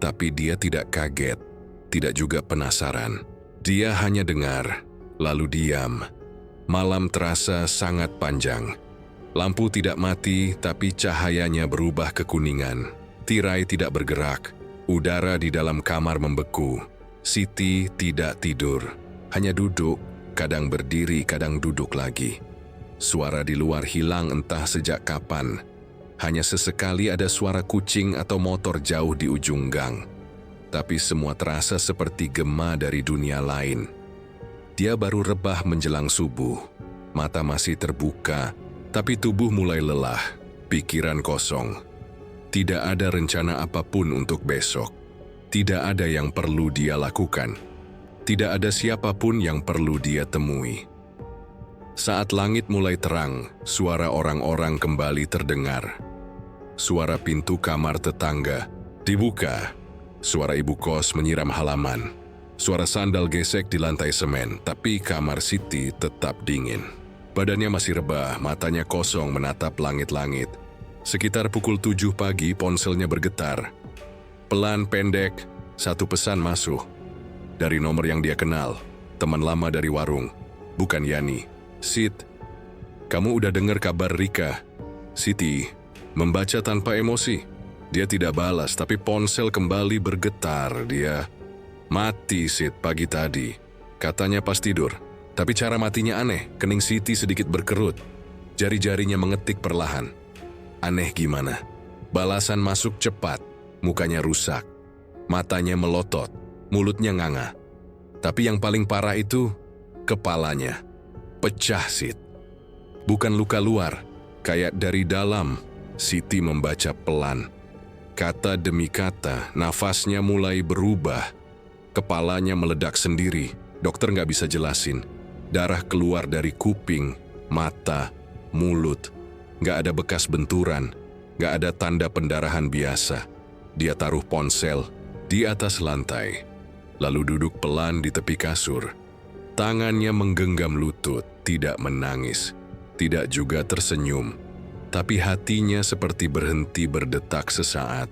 Tapi dia tidak kaget, tidak juga penasaran. Dia hanya dengar, lalu diam. Malam terasa sangat panjang. Lampu tidak mati, tapi cahayanya berubah kekuningan. Tirai tidak bergerak. Udara di dalam kamar membeku. Siti tidak tidur, hanya duduk, kadang berdiri, kadang duduk lagi. Suara di luar hilang entah sejak kapan. Hanya sesekali ada suara kucing atau motor jauh di ujung gang. Tapi semua terasa seperti gema dari dunia lain. Dia baru rebah menjelang subuh. Mata masih terbuka, tapi tubuh mulai lelah, pikiran kosong. Tidak ada rencana apapun untuk besok. Tidak ada yang perlu dia lakukan. Tidak ada siapapun yang perlu dia temui. Saat langit mulai terang, suara orang-orang kembali terdengar. Suara pintu kamar tetangga dibuka. Suara ibu kos menyiram halaman. Suara sandal gesek di lantai semen, tapi kamar Siti tetap dingin. Badannya masih rebah, matanya kosong menatap langit-langit. Sekitar pukul 7 pagi ponselnya bergetar. Pelan pendek, 1 pesan masuk. Dari nomor yang dia kenal, teman lama dari warung. Bukan Yani. "Sit, kamu udah dengar kabar Rika?" Siti membaca tanpa emosi. Dia tidak balas, tapi ponsel kembali bergetar. Dia, "Mati, Sit, pagi tadi. Katanya pas tidur. Tapi cara matinya aneh." Kening Siti sedikit berkerut. Jari-jarinya mengetik perlahan. Aneh gimana? Balasan masuk cepat. Mukanya rusak. Matanya melotot. Mulutnya nganga. Tapi yang paling parah itu, kepalanya. Pecah, Sit. Bukan luka luar, kayak dari dalam. Siti membaca pelan. Kata demi kata, nafasnya mulai berubah. Kepalanya meledak sendiri. Dokter nggak bisa jelasin. Darah keluar dari kuping, mata, mulut. Nggak ada bekas benturan. Nggak ada tanda pendarahan biasa. Dia taruh ponsel di atas lantai. Lalu duduk pelan di tepi kasur. Tangannya menggenggam lutut, tidak menangis. Tidak juga tersenyum. Tapi hatinya seperti berhenti berdetak sesaat.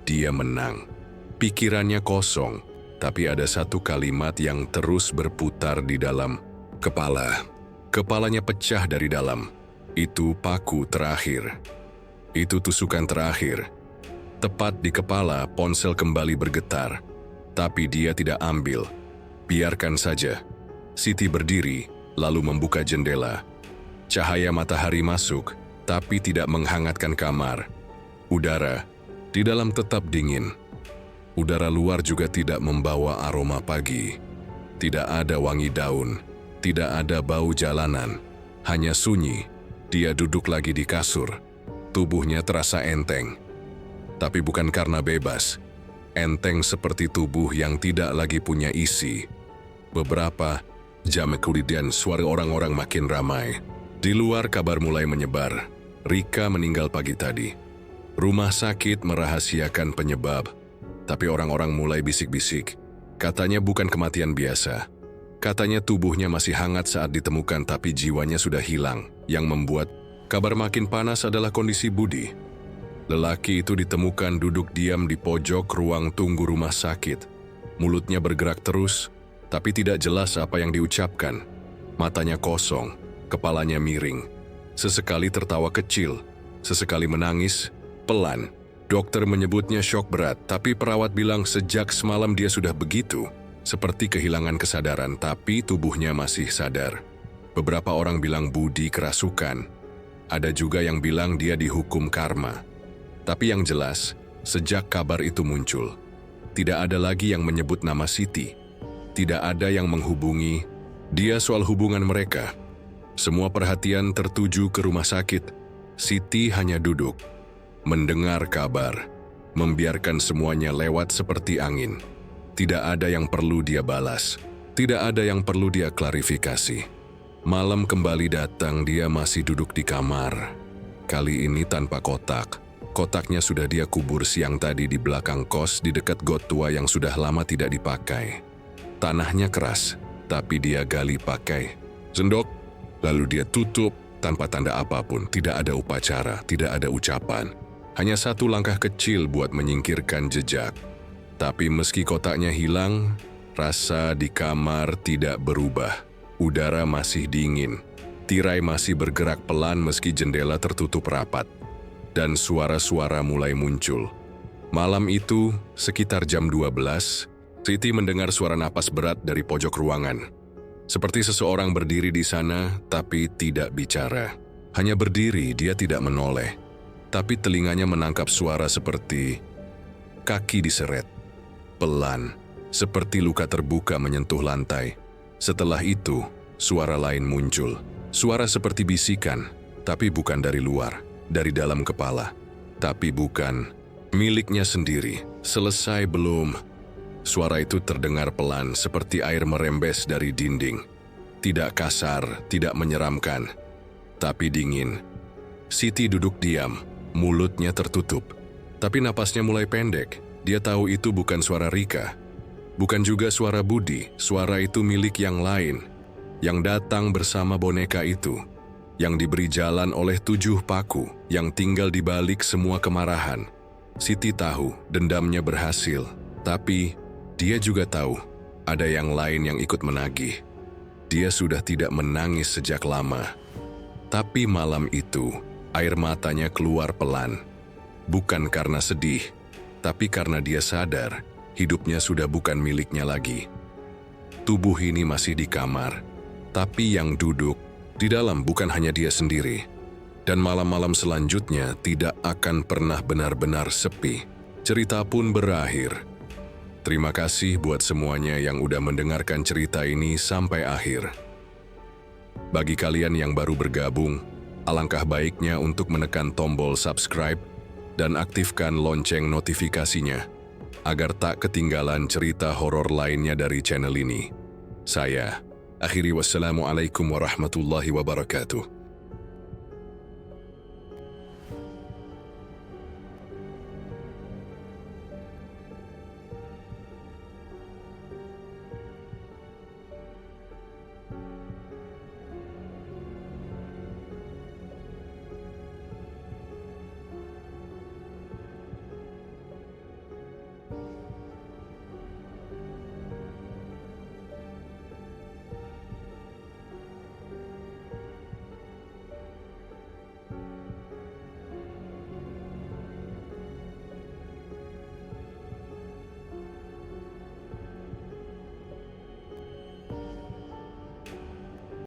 Dia menang. Pikirannya kosong, tapi ada satu kalimat yang terus berputar di dalam kepala. Kepalanya pecah dari dalam. Itu paku terakhir. Itu tusukan terakhir. Tepat di kepala, ponsel kembali bergetar. Tapi dia tidak ambil. Biarkan saja. Siti berdiri, lalu membuka jendela. Cahaya matahari masuk, tapi tidak menghangatkan kamar. Udara di dalam tetap dingin. Udara luar juga tidak membawa aroma pagi. Tidak ada wangi daun, tidak ada bau jalanan. Hanya sunyi. Dia duduk lagi di kasur. Tubuhnya terasa enteng. Tapi bukan karena bebas. Enteng seperti tubuh yang tidak lagi punya isi. Beberapa jam kemudian suara orang-orang makin ramai. Di luar kabar mulai menyebar. Rika meninggal pagi tadi. Rumah sakit merahasiakan penyebab. Tapi orang-orang mulai bisik-bisik. Katanya bukan kematian biasa. Katanya tubuhnya masih hangat saat ditemukan tapi jiwanya sudah hilang. Yang membuat kabar makin panas adalah kondisi Budi. Lelaki itu ditemukan duduk diam di pojok ruang tunggu rumah sakit. Mulutnya bergerak terus, tapi tidak jelas apa yang diucapkan. Matanya kosong, kepalanya miring. Sesekali tertawa kecil, sesekali menangis, pelan. Dokter menyebutnya syok berat, tapi perawat bilang sejak semalam dia sudah begitu. Seperti kehilangan kesadaran, tapi tubuhnya masih sadar. Beberapa orang bilang Budi kerasukan. Ada juga yang bilang dia dihukum karma. Tapi yang jelas, sejak kabar itu muncul, tidak ada lagi yang menyebut nama Siti. Tidak ada yang menghubungi dia soal hubungan mereka. Semua perhatian tertuju ke rumah sakit. Siti hanya duduk, mendengar kabar, membiarkan semuanya lewat seperti angin. Tidak ada yang perlu dia balas, tidak ada yang perlu dia klarifikasi. Malam kembali datang, dia masih duduk di kamar. Kali ini tanpa kotak. Kotaknya sudah dia kubur siang tadi di belakang kos di dekat got tua yang sudah lama tidak dipakai. Tanahnya keras, tapi dia gali pakai sendok, lalu dia tutup tanpa tanda apapun. Tidak ada upacara, tidak ada ucapan. Hanya satu langkah kecil buat menyingkirkan jejak. Tapi meski kotaknya hilang, rasa di kamar tidak berubah. Udara masih dingin. Tirai masih bergerak pelan meski jendela tertutup rapat. Dan suara-suara mulai muncul. Malam itu, sekitar jam 12, Siti mendengar suara napas berat dari pojok ruangan. Seperti seseorang berdiri di sana, tapi tidak bicara. Hanya berdiri, dia tidak menoleh. Tapi telinganya menangkap suara seperti kaki diseret. Pelan, seperti luka terbuka menyentuh lantai. Setelah itu, suara lain muncul. Suara seperti bisikan, tapi bukan dari luar. Dari dalam kepala, tapi bukan miliknya sendiri. Selesai belum? Suara itu terdengar pelan seperti air merembes dari dinding. Tidak kasar, tidak menyeramkan, tapi dingin. Siti duduk diam, mulutnya tertutup. Tapi napasnya mulai pendek. Dia tahu itu bukan suara Rika. Bukan juga suara Budi. Suara itu milik yang lain. Yang datang bersama boneka itu. Yang diberi jalan oleh 7 paku, yang tinggal di balik semua kemarahan. Siti tahu dendamnya berhasil, tapi dia juga tahu ada yang lain yang ikut menagih. Dia sudah tidak menangis sejak lama. Tapi malam itu, air matanya keluar pelan. Bukan karena sedih, tapi karena dia sadar hidupnya sudah bukan miliknya lagi. Tubuh ini masih di kamar, tapi yang duduk di dalam bukan hanya dia sendiri. Dan malam-malam selanjutnya tidak akan pernah benar-benar sepi. Cerita pun berakhir. Terima kasih buat semuanya yang udah mendengarkan cerita ini sampai akhir. Bagi kalian yang baru bergabung, alangkah baiknya untuk menekan tombol subscribe dan aktifkan lonceng notifikasinya, agar tak ketinggalan cerita horor lainnya dari channel ini. Saya akhiri, wassalamualaikum warahmatullahi wabarakatuh.